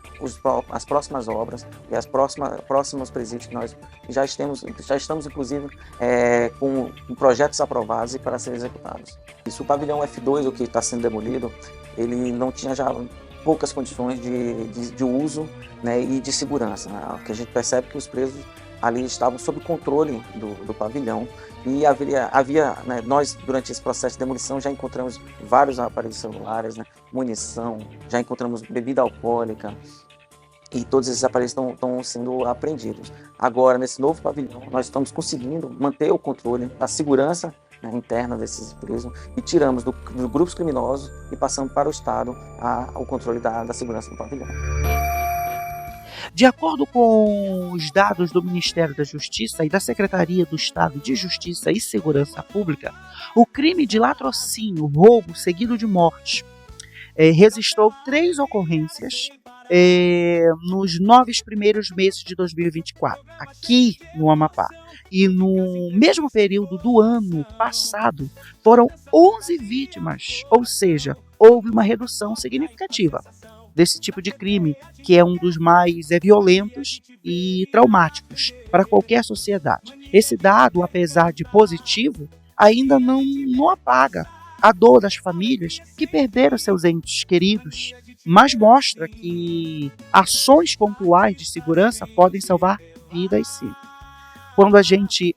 as próximas obras e as próximos presídios que nós já estamos inclusive com projetos aprovados e para serem executados. Isso, o pavilhão F2, o que está sendo demolido, ele não tinha já poucas condições de uso, né, e de segurança, né? O que a gente percebe que os presos ali estavam sob controle do pavilhão e havia, né, nós durante esse processo de demolição já encontramos vários aparelhos celulares, né, munição, já encontramos bebida alcoólica e todos esses aparelhos estão sendo apreendidos. Agora, nesse novo pavilhão, nós estamos conseguindo manter o controle da segurança, né, interna desses presos e tiramos dos grupos criminosos e passamos para o Estado o controle da segurança do pavilhão. De acordo com os dados do Ministério da Justiça e da Secretaria do Estado de Justiça e Segurança Pública, o crime de latrocínio, roubo seguido de morte, registrou 3 ocorrências nos 9 primeiros meses de 2024, aqui no Amapá. E no mesmo período do ano passado, foram 11 vítimas, ou seja, houve uma redução significativa desse tipo de crime, que é um dos mais violentos e traumáticos para qualquer sociedade. Esse dado, apesar de positivo, ainda não apaga a dor das famílias que perderam seus entes queridos, mas mostra que ações pontuais de segurança podem salvar vidas, sim. Quando a gente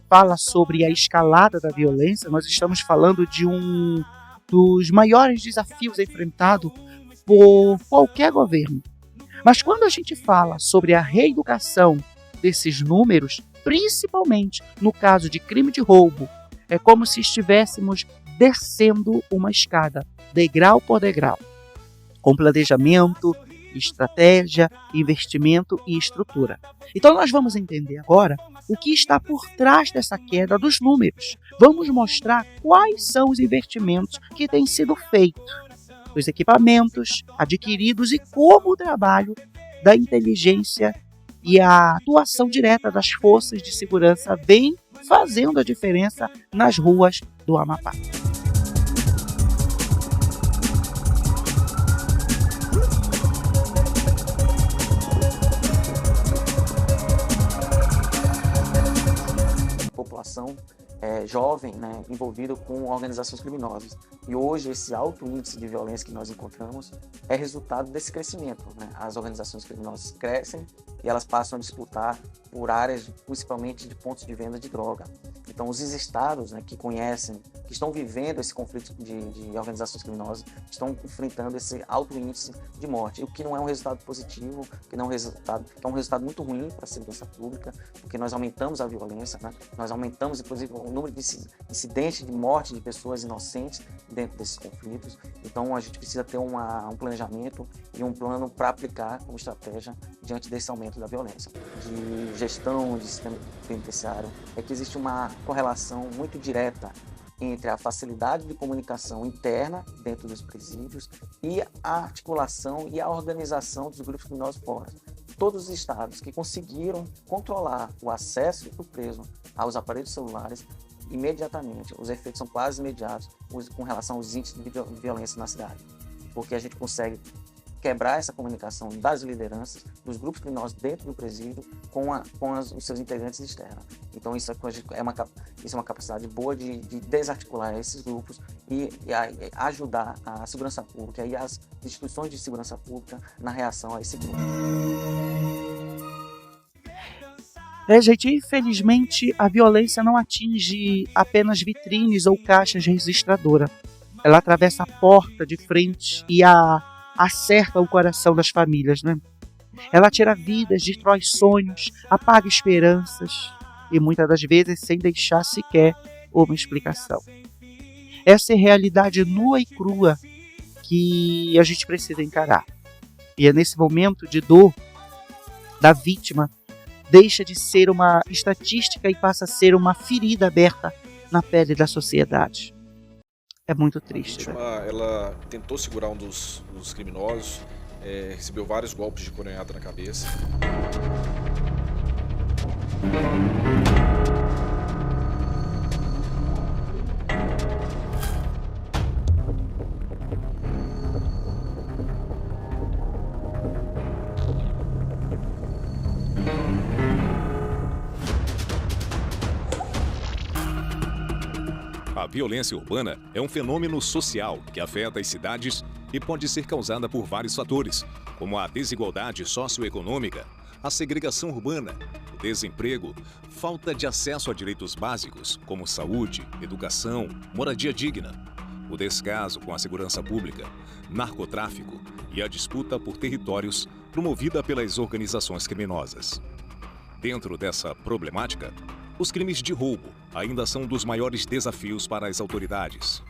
fala sobre a escalada da violência, nós estamos falando de um dos maiores desafios enfrentados por qualquer governo. Mas quando a gente fala sobre a reeducação desses números, principalmente no caso de crime de roubo, é como se estivéssemos descendo uma escada, degrau por degrau, com planejamento, estratégia, investimento e estrutura. Então nós vamos entender agora o que está por trás dessa queda dos números. Vamos mostrar quais são os investimentos que têm sido feitos, os equipamentos adquiridos e como o trabalho da inteligência e a atuação direta das forças de segurança vem fazendo a diferença nas ruas do Amapá. população jovem, né, envolvido com organizações criminosas. E hoje esse alto índice de violência que nós encontramos é resultado desse crescimento, né? As organizações criminosas crescem e elas passam a disputar por áreas, principalmente de pontos de venda de droga. Então, os estados, né, que conhecem, que estão vivendo esse conflito de organizações criminosas, estão enfrentando esse alto índice de morte, o que não é um resultado positivo, que não é um resultado muito ruim para a segurança pública, porque nós aumentamos a violência, né? Nós aumentamos, inclusive, o número de incidentes de morte de pessoas inocentes dentro desses conflitos. Então, a gente precisa ter um planejamento e um plano para aplicar como estratégia diante desse aumento da violência. De gestão de sistema penitenciário, é que existe uma correlação muito direta entre a facilidade de comunicação interna dentro dos presídios e a articulação e a organização dos grupos criminosos fora. Todos os estados que conseguiram controlar o acesso do preso aos aparelhos celulares, imediatamente, os efeitos são quase imediatos com relação aos índices de violência na cidade, porque a gente consegue quebrar essa comunicação das lideranças, dos grupos criminosos dentro do presídio com os seus integrantes externos. Então isso é uma capacidade boa de desarticular esses grupos e ajudar a segurança pública e as instituições de segurança pública na reação a esse grupo. Gente, infelizmente a violência não atinge apenas vitrines ou caixas registradoras. Ela atravessa a porta de frente e acerta o coração das famílias, né? Ela tira vidas, destrói sonhos, apaga esperanças e muitas das vezes sem deixar sequer uma explicação. Essa é a realidade nua e crua que a gente precisa encarar. E é nesse momento de dor da vítima, deixa de ser uma estatística e passa a ser uma ferida aberta na pele da sociedade. É muito triste. A vítima, ela tentou segurar um dos criminosos, recebeu vários golpes de coronhada na cabeça. A violência urbana é um fenômeno social que afeta as cidades e pode ser causada por vários fatores, como a desigualdade socioeconômica, a segregação urbana, o desemprego, falta de acesso a direitos básicos, como saúde, educação, moradia digna, o descaso com a segurança pública, narcotráfico e a disputa por territórios promovida pelas organizações criminosas. Dentro dessa problemática, os crimes de roubo ainda são dos maiores desafios para as autoridades.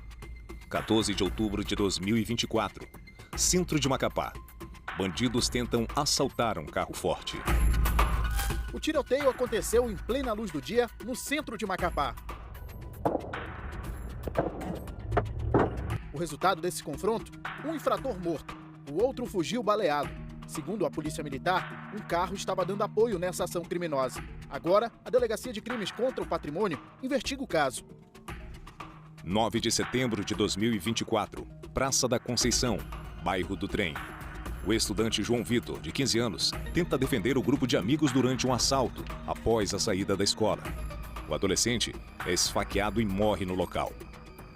14 de outubro de 2024, Centro de Macapá. Bandidos tentam assaltar um carro forte. O tiroteio aconteceu em plena luz do dia no centro de Macapá. O resultado desse confronto, um infrator morto, o outro fugiu baleado. Segundo a Polícia Militar, um carro estava dando apoio nessa ação criminosa. Agora, a Delegacia de Crimes contra o Patrimônio investiga o caso. 9 de setembro de 2024, Praça da Conceição, bairro do Trem. O estudante João Vitor, de 15 anos, tenta defender o grupo de amigos durante um assalto após a saída da escola. O adolescente é esfaqueado e morre no local.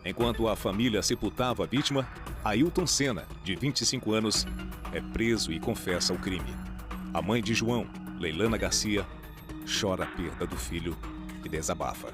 Enquanto a família sepultava a vítima, Ailton Sena, de 25 anos, é preso e confessa o crime. A mãe de João, Leilana Garcia, chora a perda do filho e desabafa.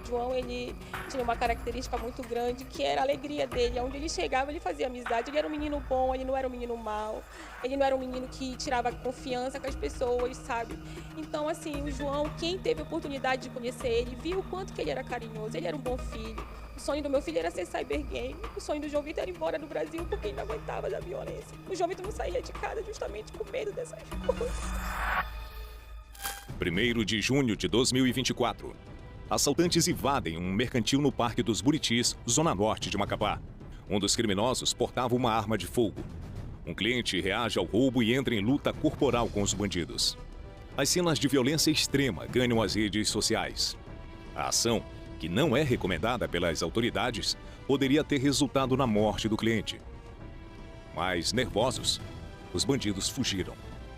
João, ele tinha uma característica muito grande, que era a alegria dele. Onde ele chegava, ele fazia amizade. Ele era um menino bom, ele não era um menino mau. Ele não era um menino que tirava confiança com as pessoas, sabe? Então, assim, o João, quem teve a oportunidade de conhecer ele, viu o quanto que ele era carinhoso. Ele era um bom filho. O sonho do meu filho era ser cybergame. O sonho do João Vitor era ir embora do Brasil porque ele não aguentava da violência. O João Vitor não saía de casa justamente com medo dessas coisas. 1º de junho de 2024. Assaltantes invadem um mercantil no Parque dos Buritis, zona norte de Macapá. Um dos criminosos portava uma arma de fogo. Um cliente reage ao roubo e entra em luta corporal com os bandidos. As cenas de violência extrema ganham as redes sociais. A ação, que não é recomendada pelas autoridades, poderia ter resultado na morte do cliente. Mas, nervosos, os bandidos fugiram.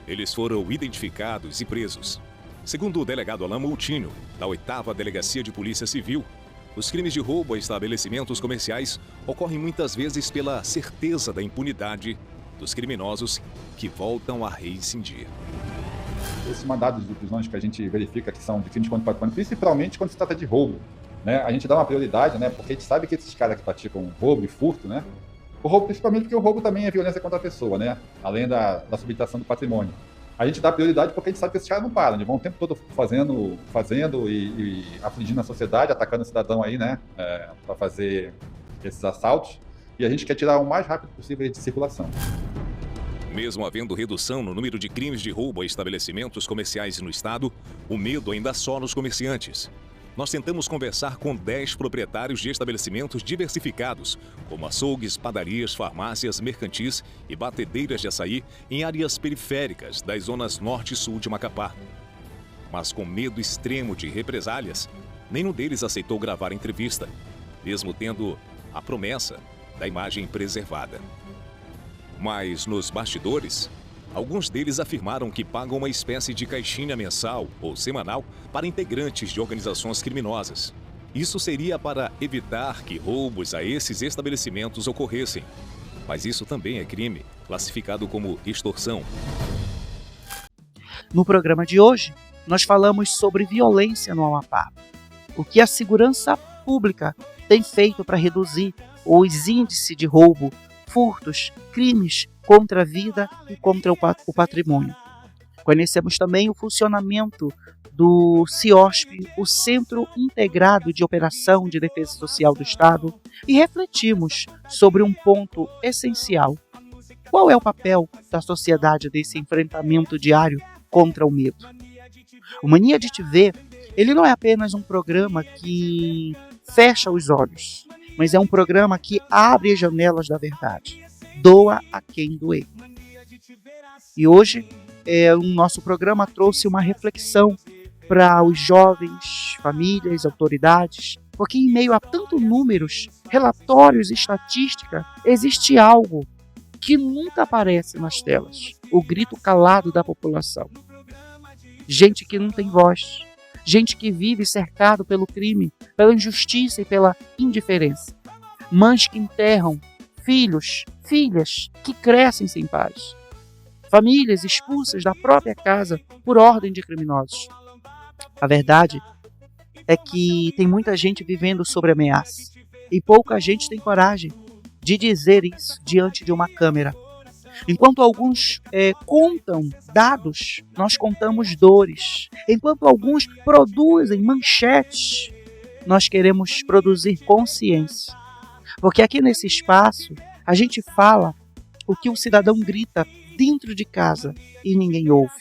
Eles foram identificados e presos. Segundo o delegado Alain Moutinho, da 8ª Delegacia de Polícia Civil, os crimes de roubo a estabelecimentos comerciais ocorrem muitas vezes pela certeza da impunidade dos criminosos que voltam a reincidir. Esses mandados de prisões que a gente verifica que são de crimes contra o patrimônio, principalmente quando se trata de roubo, né? A gente dá uma prioridade, né? Porque a gente sabe que esses caras que praticam roubo e furto, né? O roubo, principalmente porque o roubo também é violência contra a pessoa, né? Além da subtração do patrimônio. A gente dá prioridade porque a gente sabe que esses caras não param, eles vão o tempo todo fazendo e afligindo a sociedade, atacando o cidadão aí, né? Para fazer esses assaltos. E a gente quer tirar o mais rápido possível de circulação. Mesmo havendo redução no número de crimes de roubo a estabelecimentos comerciais no estado, o medo ainda assola os comerciantes. Nós tentamos conversar com 10 proprietários de estabelecimentos diversificados, como açougues, padarias, farmácias, mercantis e batedeiras de açaí em áreas periféricas das zonas norte e sul de Macapá. Mas com medo extremo de represálias, nenhum deles aceitou gravar a entrevista, mesmo tendo a promessa da imagem preservada. Mas nos bastidores, alguns deles afirmaram que pagam uma espécie de caixinha mensal ou semanal para integrantes de organizações criminosas. Isso seria para evitar que roubos a esses estabelecimentos ocorressem. Mas isso também é crime, classificado como extorsão. No programa de hoje, nós falamos sobre violência no Amapá. O que a segurança pública tem feito para reduzir os índices de roubo, furtos, crimes contra a vida e contra o patrimônio. Conhecemos também o funcionamento do CIOSP, o Centro Integrado de Operação de Defesa Social do Estado, e refletimos sobre um ponto essencial. Qual é o papel da sociedade nesse enfrentamento diário contra o medo? O Mania de Te Ver, ele não é apenas um programa que fecha os olhos, mas é um programa que abre as janelas da verdade. Doa a quem doer. E hoje, o nosso programa trouxe uma reflexão para os jovens, famílias, autoridades, porque em meio a tantos números, relatórios e estatística, existe algo que nunca aparece nas telas: o grito calado da população. Gente que não tem voz, gente que vive cercado pelo crime, pela injustiça e pela indiferença. Mães que enterram filhos, filhas que crescem sem paz. Famílias expulsas da própria casa por ordem de criminosos. A verdade é que tem muita gente vivendo sob ameaça e pouca gente tem coragem de dizer isso diante de uma câmera. Enquanto alguns contam dados, nós contamos dores. Enquanto alguns produzem manchetes, nós queremos produzir consciência. Porque aqui nesse espaço, a gente fala o que o cidadão grita dentro de casa e ninguém ouve.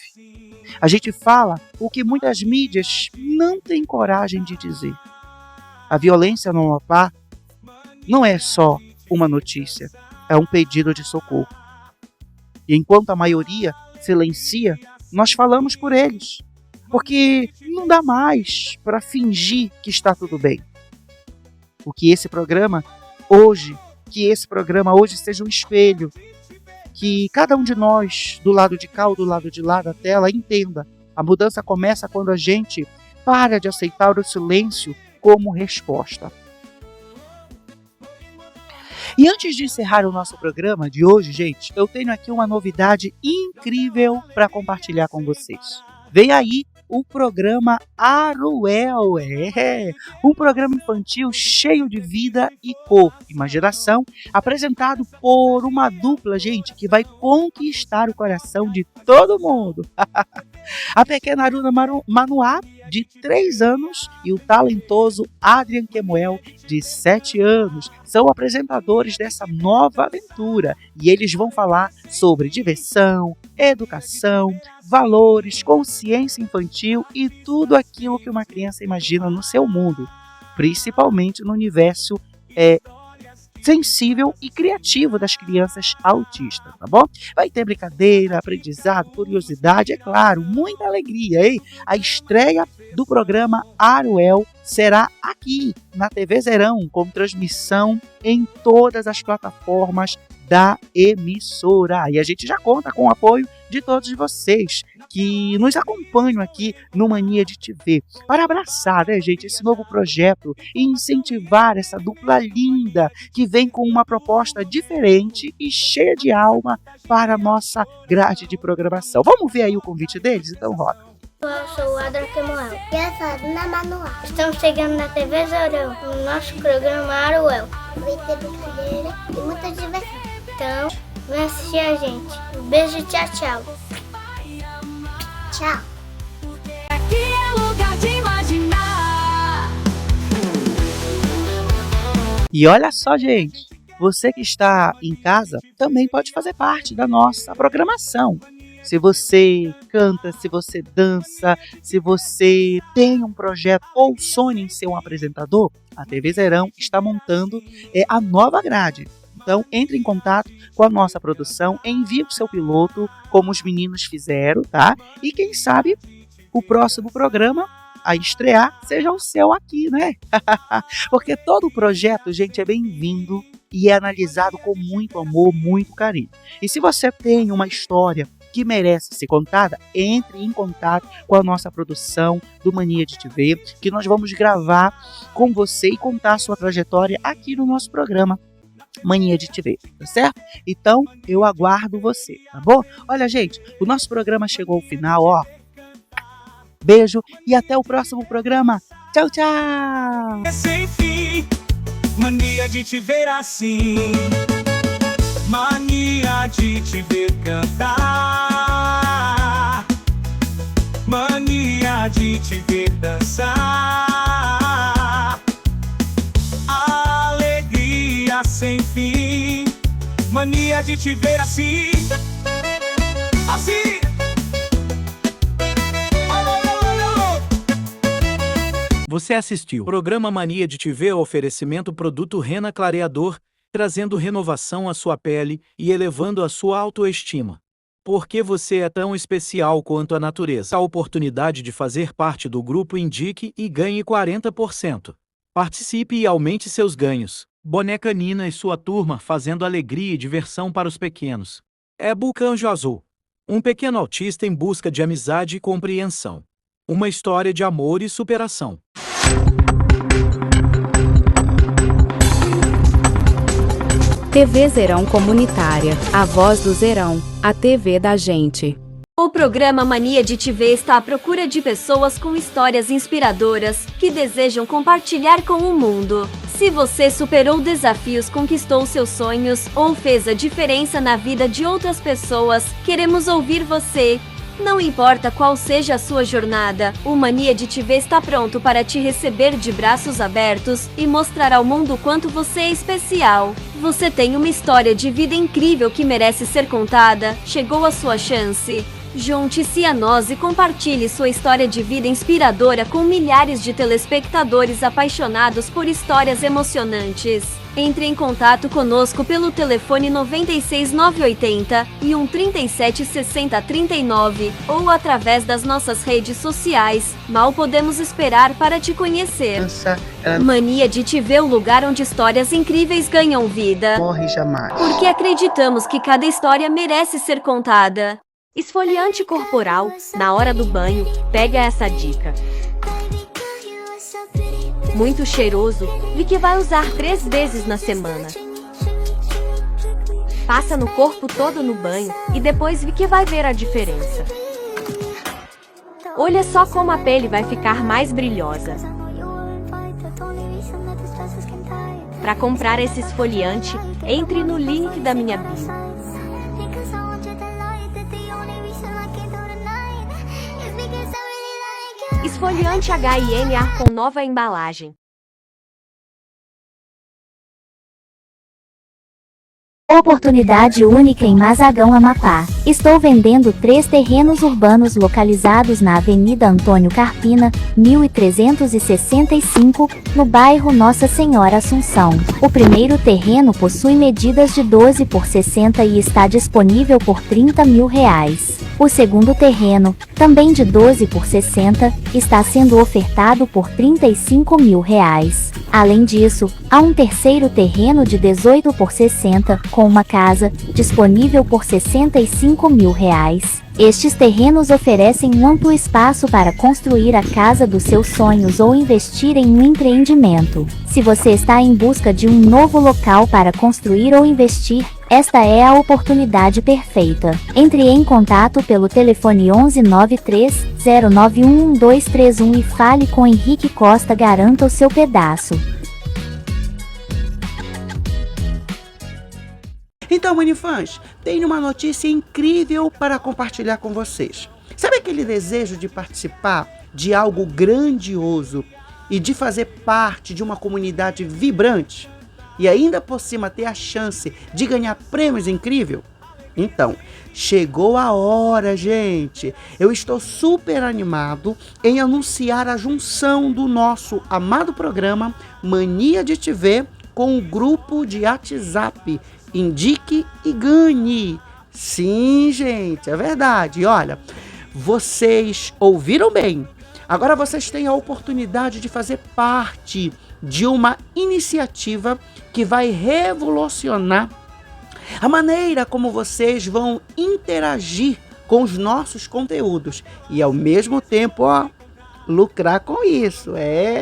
A gente fala o que muitas mídias não têm coragem de dizer. A violência no Amapá não é só uma notícia, é um pedido de socorro. E enquanto a maioria silencia, nós falamos por eles. Porque não dá mais para fingir que está tudo bem. Que esse programa hoje seja um espelho. Que cada um de nós, do lado de cá ou do lado de lá da tela, entenda. A mudança começa quando a gente para de aceitar o silêncio como resposta. E antes de encerrar o nosso programa de hoje, gente, eu tenho aqui uma novidade incrível para compartilhar com vocês. Vem aí o programa Aruel, um programa infantil cheio de vida e cor, imaginação, apresentado por uma dupla, gente, que vai conquistar o coração de todo mundo. A pequena Aruna Manoá, de 3 anos, e o talentoso Adrian Kemuel, de 7 anos, são apresentadores dessa nova aventura e eles vão falar sobre diversão, educação, valores, consciência infantil e tudo aquilo que uma criança imagina no seu mundo, principalmente no universo sensível e criativo das crianças autistas, tá bom? Vai ter brincadeira, aprendizado, curiosidade, é claro, muita alegria, hein? A estreia do programa Aruel será aqui na TV Zerão, com transmissão em todas as plataformas da emissora. E a gente já conta com o apoio de todos vocês. que nos acompanham aqui no Mania de Te Ver, para abraçar, né, gente, esse novo projeto e incentivar essa dupla linda que vem com uma proposta diferente e cheia de alma para a nossa grade de programação. Vamos ver aí o convite deles? Então roda. Eu sou o Adra Kemuel e a Sarina Manuel. Estamos chegando na TV Zorão, no nosso programa Aruel. Vai ter brincadeira e muita diversão. Então, vem assistir a gente. Um beijo e tchau, tchau. Tchau. Aqui é lugar de imaginar. E olha só, gente, você que está em casa também pode fazer parte da nossa programação. Se você canta, se você dança, se você tem um projeto ou sonha em ser um apresentador, a TV Zerão está montando a nova grade. Então, entre em contato com a nossa produção, envie o seu piloto, como os meninos fizeram, tá? E quem sabe o próximo programa a estrear seja o seu aqui, né? Porque todo projeto, gente, é bem-vindo e é analisado com muito amor, muito carinho. E se você tem uma história que merece ser contada, entre em contato com a nossa produção do Mania de Te Ver, que nós vamos gravar com você e contar a sua trajetória aqui no nosso programa Mania de Te Ver, tá certo? Então, eu aguardo você, tá bom? Olha, gente, o nosso programa chegou ao final, ó. Beijo e até o próximo programa. Tchau, tchau! É sem fim, mania de te ver assim. Mania de te ver cantar. Mania de te ver dançar. Alegria sem fim. Mania de te ver assim. Assim. Você assistiu o programa Mania de Te Ver, oferecimento produto Rena Clareador, trazendo renovação à sua pele e elevando a sua autoestima. Porque você é tão especial quanto a natureza. A oportunidade de fazer parte do grupo Indique e ganhe 40%. Participe e aumente seus ganhos. Boneca Nina e sua turma fazendo alegria e diversão para os pequenos. É Bucanjo Azul. Um pequeno autista em busca de amizade e compreensão. Uma história de amor e superação. TV Zerão Comunitária, a voz do Zerão, a TV da gente. O programa Mania de Te Ver está à procura de pessoas com histórias inspiradoras que desejam compartilhar com o mundo. Se você superou desafios, conquistou seus sonhos ou fez a diferença na vida de outras pessoas, queremos ouvir você. Não importa qual seja a sua jornada, o Mania de Te Ver está pronto para te receber de braços abertos e mostrar ao mundo o quanto você é especial. Você tem uma história de vida incrível que merece ser contada? Chegou a sua chance. Junte-se a nós e compartilhe sua história de vida inspiradora com milhares de telespectadores apaixonados por histórias emocionantes. Entre em contato conosco pelo telefone 96 980 e 137 60 39 ou através das nossas redes sociais. Mal podemos esperar para te conhecer. Mania de Te Ver, o lugar onde histórias incríveis ganham vida. Morre jamais. Porque acreditamos que cada história merece ser contada. Esfoliante corporal, na hora do banho, pega essa dica. Muito cheiroso e que vai usar 3 vezes na semana. Passa no corpo todo no banho e depois vi que vai ver a diferença. Olha só como a pele vai ficar mais brilhosa. Para comprar esse esfoliante, entre no link da minha bio. Esfoliante H&M Ar com nova embalagem. Oportunidade única em Mazagão, Amapá. Estou vendendo 3 terrenos urbanos localizados na Avenida Antônio Carpina, 1365, no bairro Nossa Senhora Assunção. O primeiro terreno possui medidas de 12 por 60 e está disponível por R$30 mil. O segundo terreno, também de 12 por 60, está sendo ofertado por R$35 mil. Além disso, há um terceiro terreno de 18 por 60, com uma casa, disponível por R$65 mil. Estes terrenos oferecem um amplo espaço para construir a casa dos seus sonhos ou investir em um empreendimento. Se você está em busca de um novo local para construir ou investir, esta é a oportunidade perfeita. Entre em contato pelo telefone 11 93 091 1231 e fale com Henrique Costa. Garanta o seu pedaço. Então, Manifãs, tenho uma notícia incrível para compartilhar com vocês. Sabe aquele desejo de participar de algo grandioso e de fazer parte de uma comunidade vibrante? E ainda por cima ter a chance de ganhar prêmios incríveis? Então, chegou a hora, gente. Eu estou super animado em anunciar a junção do nosso amado programa Mania de Te Ver com o grupo de WhatsApp Indique e Ganhe. Sim, gente, é verdade. Olha, vocês ouviram bem. Agora vocês têm a oportunidade de fazer parte de uma iniciativa que vai revolucionar a maneira como vocês vão interagir com os nossos conteúdos e ao mesmo tempo, lucrar com isso.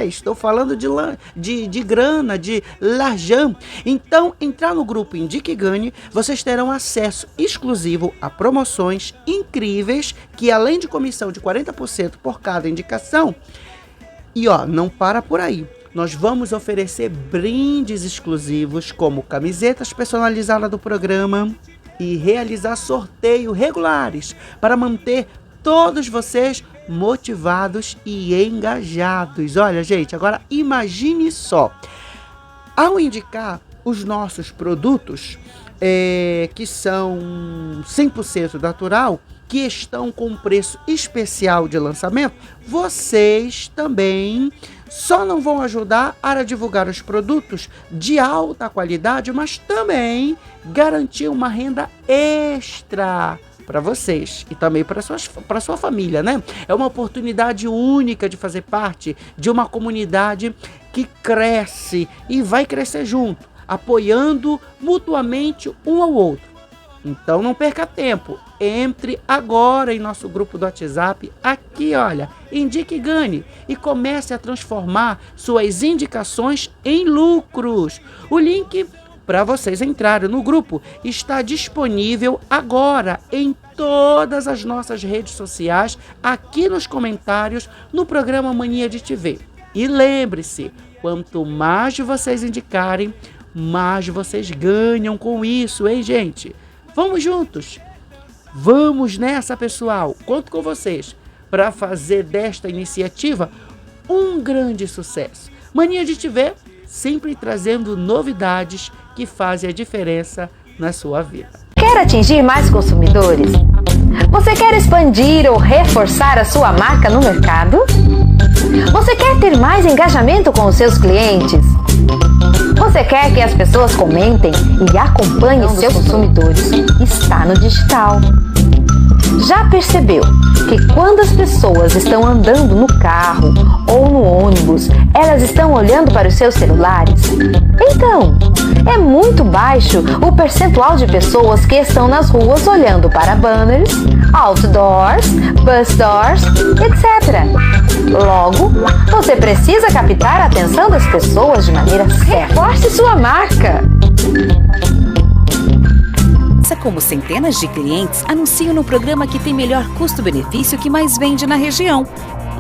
Estou falando de grana, de larjão. Então, entrar no grupo Indique e Ganhe, vocês terão acesso exclusivo a promoções incríveis que, além de comissão de 40% por cada indicação, e não para por aí. Nós vamos oferecer brindes exclusivos como camisetas personalizadas do programa e realizar sorteios regulares para manter todos vocês motivados e engajados. Olha, gente, agora imagine só. Ao indicar os nossos produtos, que são 100% natural, que estão com preço especial de lançamento, vocês também só não vão ajudar a divulgar os produtos de alta qualidade, mas também garantir uma renda extra para vocês e também para sua família, né? É uma oportunidade única de fazer parte de uma comunidade que cresce e vai crescer junto, apoiando mutuamente um ao outro. Então não perca tempo, entre agora em nosso grupo do WhatsApp, aqui olha, Indique e Ganhe, e comece a transformar suas indicações em lucros. O link para vocês entrarem no grupo está disponível agora em todas as nossas redes sociais, aqui nos comentários no programa Mania de Te Ver. E lembre-se, quanto mais vocês indicarem, mais vocês ganham com isso, hein, gente? Vamos juntos! Vamos nessa, pessoal! Conto com vocês para fazer desta iniciativa um grande sucesso. Mania de Te Ver, sempre trazendo novidades que fazem a diferença na sua vida. Quer atingir mais consumidores? Você quer expandir ou reforçar a sua marca no mercado? Você quer ter mais engajamento com os seus clientes? Você quer que as pessoas comentem e acompanhem seus consumidores? Está no digital. Já percebeu que quando as pessoas estão andando no carro ou no ônibus, elas estão olhando para os seus celulares? Então, é muito baixo o percentual de pessoas que estão nas ruas olhando para banners, outdoors, bus doors, etc. Logo, você precisa captar a atenção das pessoas de maneira certa. Reforce sua marca! Como centenas de clientes anunciam no programa que tem melhor custo-benefício que mais vende na região.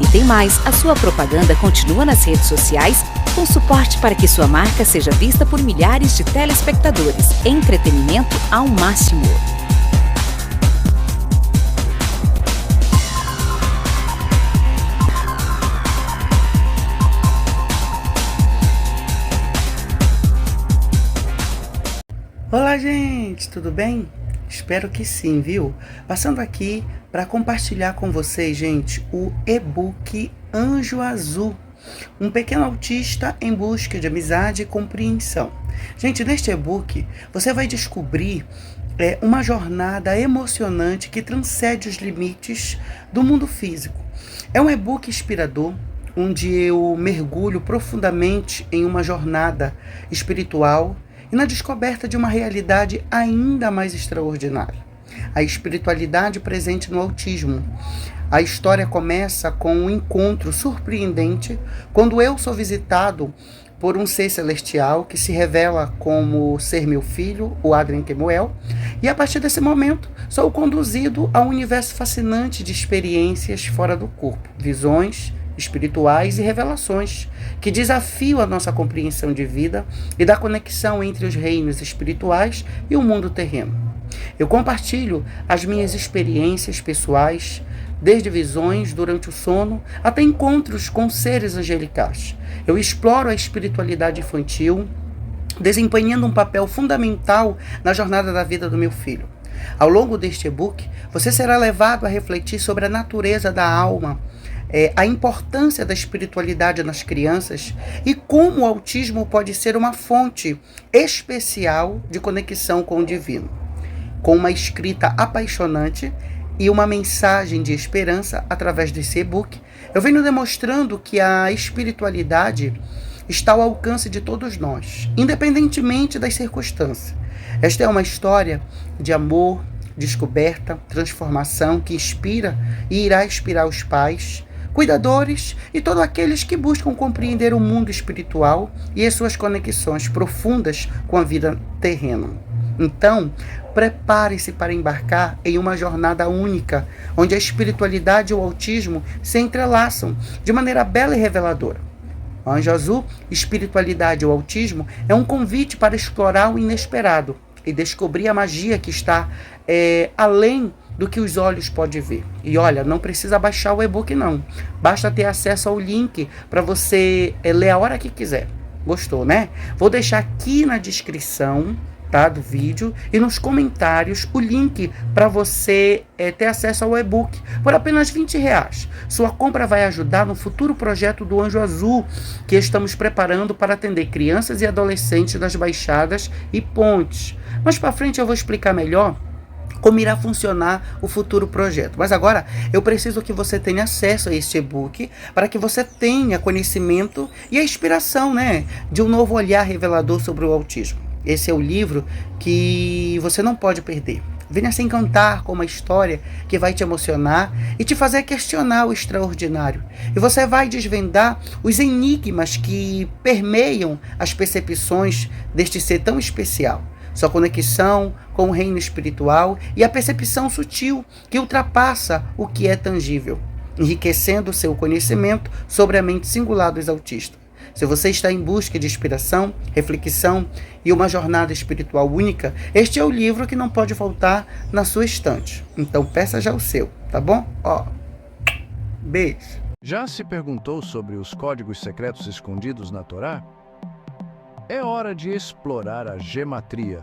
E tem mais, a sua propaganda continua nas redes sociais com suporte para que sua marca seja vista por milhares de telespectadores. Entretenimento ao máximo. Olá, gente, tudo bem? Espero que sim, viu? Passando aqui para compartilhar com vocês, gente, o e-book Anjo Azul, um pequeno autista em busca de amizade e compreensão. Gente, neste e-book você vai descobrir uma jornada emocionante que transcende os limites do mundo físico. É um e-book inspirador, onde eu mergulho profundamente em uma jornada espiritual e na descoberta de uma realidade ainda mais extraordinária. a espiritualidade presente no autismo. A história começa com um encontro surpreendente quando eu sou visitado por um ser celestial que se revela como ser meu filho, o Adrien Kemuel, e a partir desse momento sou conduzido a um universo fascinante de experiências fora do corpo, visões espirituais e revelações que desafiam a nossa compreensão de vida e da conexão entre os reinos espirituais e o mundo terreno. Eu compartilho as minhas experiências pessoais, desde visões durante o sono até encontros com seres angelicais. Eu exploro a espiritualidade infantil, desempenhando um papel fundamental na jornada da vida do meu filho. Ao longo deste e-book, você será levado a refletir sobre a natureza da alma, a importância da espiritualidade nas crianças e como o autismo pode ser uma fonte especial de conexão com o divino. Com uma escrita apaixonante e uma mensagem de esperança através desse e-book, eu venho demonstrando que a espiritualidade está ao alcance de todos nós, independentemente das circunstâncias. Esta é uma história de amor, descoberta, transformação que inspira e irá inspirar os pais, cuidadores e todos aqueles que buscam compreender o mundo espiritual e as suas conexões profundas com a vida terrena. Então, prepare-se para embarcar em uma jornada única, onde a espiritualidade e o autismo se entrelaçam de maneira bela e reveladora. O Anjo Azul, Espiritualidade e o Autismo é um convite para explorar o inesperado e descobrir a magia que está além do que os olhos podem ver. E olha, não precisa baixar o e-book não, basta ter acesso ao link para você ler a hora que quiser. Gostou, né? Vou deixar aqui na descrição do vídeo e nos comentários o link para você ter acesso ao e-book por apenas R$20. Sua compra vai ajudar no futuro projeto do Anjo Azul que estamos preparando para atender crianças e adolescentes das Baixadas e Pontes. Mais para frente eu vou explicar melhor como irá funcionar o futuro projeto. Mas agora eu preciso que você tenha acesso a este e-book para que você tenha conhecimento e a inspiração, de um novo olhar revelador sobre o autismo. Esse é o livro que você não pode perder. Venha se encantar com uma história que vai te emocionar e te fazer questionar o extraordinário. E você vai desvendar os enigmas que permeiam as percepções deste ser tão especial. Sua conexão com o reino espiritual e a percepção sutil que ultrapassa o que é tangível, enriquecendo seu conhecimento sobre a mente singular dos autistas. Se você está em busca de inspiração, reflexão e uma jornada espiritual única, este é o livro que não pode faltar na sua estante. Então peça já o seu, tá bom? Beijo. Já se perguntou sobre os códigos secretos escondidos na Torá? É hora de explorar a gematria.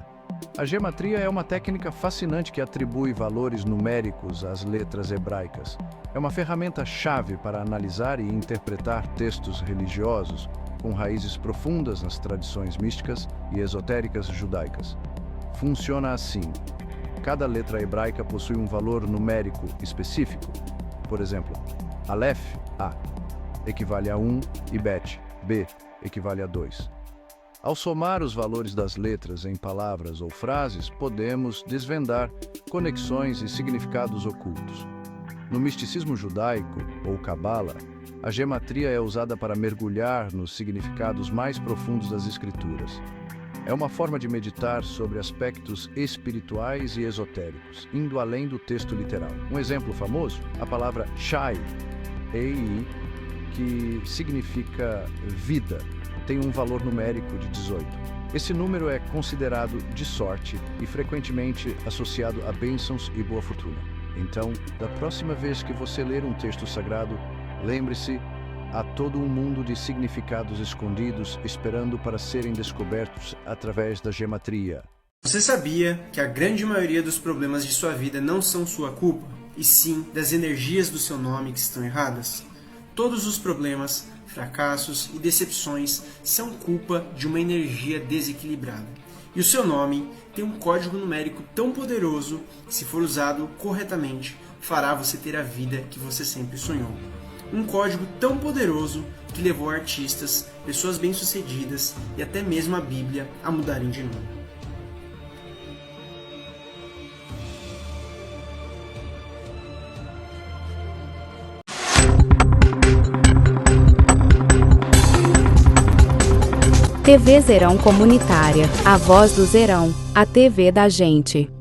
A gematria é uma técnica fascinante que atribui valores numéricos às letras hebraicas. É uma ferramenta-chave para analisar e interpretar textos religiosos com raízes profundas nas tradições místicas e esotéricas judaicas. Funciona assim. Cada letra hebraica possui um valor numérico específico. Por exemplo, Aleph, A, equivale a 1 e Bet, B, equivale a 2. Ao somar os valores das letras em palavras ou frases, podemos desvendar conexões e significados ocultos. No misticismo judaico, ou Cabala, a gematria é usada para mergulhar nos significados mais profundos das escrituras. É uma forma de meditar sobre aspectos espirituais e esotéricos, indo além do texto literal. Um exemplo famoso, a palavra Shai, EI, que significa vida, tem um valor numérico de 18. Esse número é considerado de sorte e frequentemente associado a bênçãos e boa fortuna. Então, da próxima vez que você ler um texto sagrado, lembre-se, há todo um mundo de significados escondidos esperando para serem descobertos através da gematria. Você sabia que a grande maioria dos problemas de sua vida não são sua culpa, e sim das energias do seu nome que estão erradas? Todos os problemas, fracassos e decepções são culpa de uma energia desequilibrada. E o seu nome tem um código numérico tão poderoso que, se for usado corretamente, fará você ter a vida que você sempre sonhou. Um código tão poderoso que levou artistas, pessoas bem-sucedidas e até mesmo a Bíblia a mudarem de nome. TV Zerão Comunitária, a voz do Zerão, a TV da gente.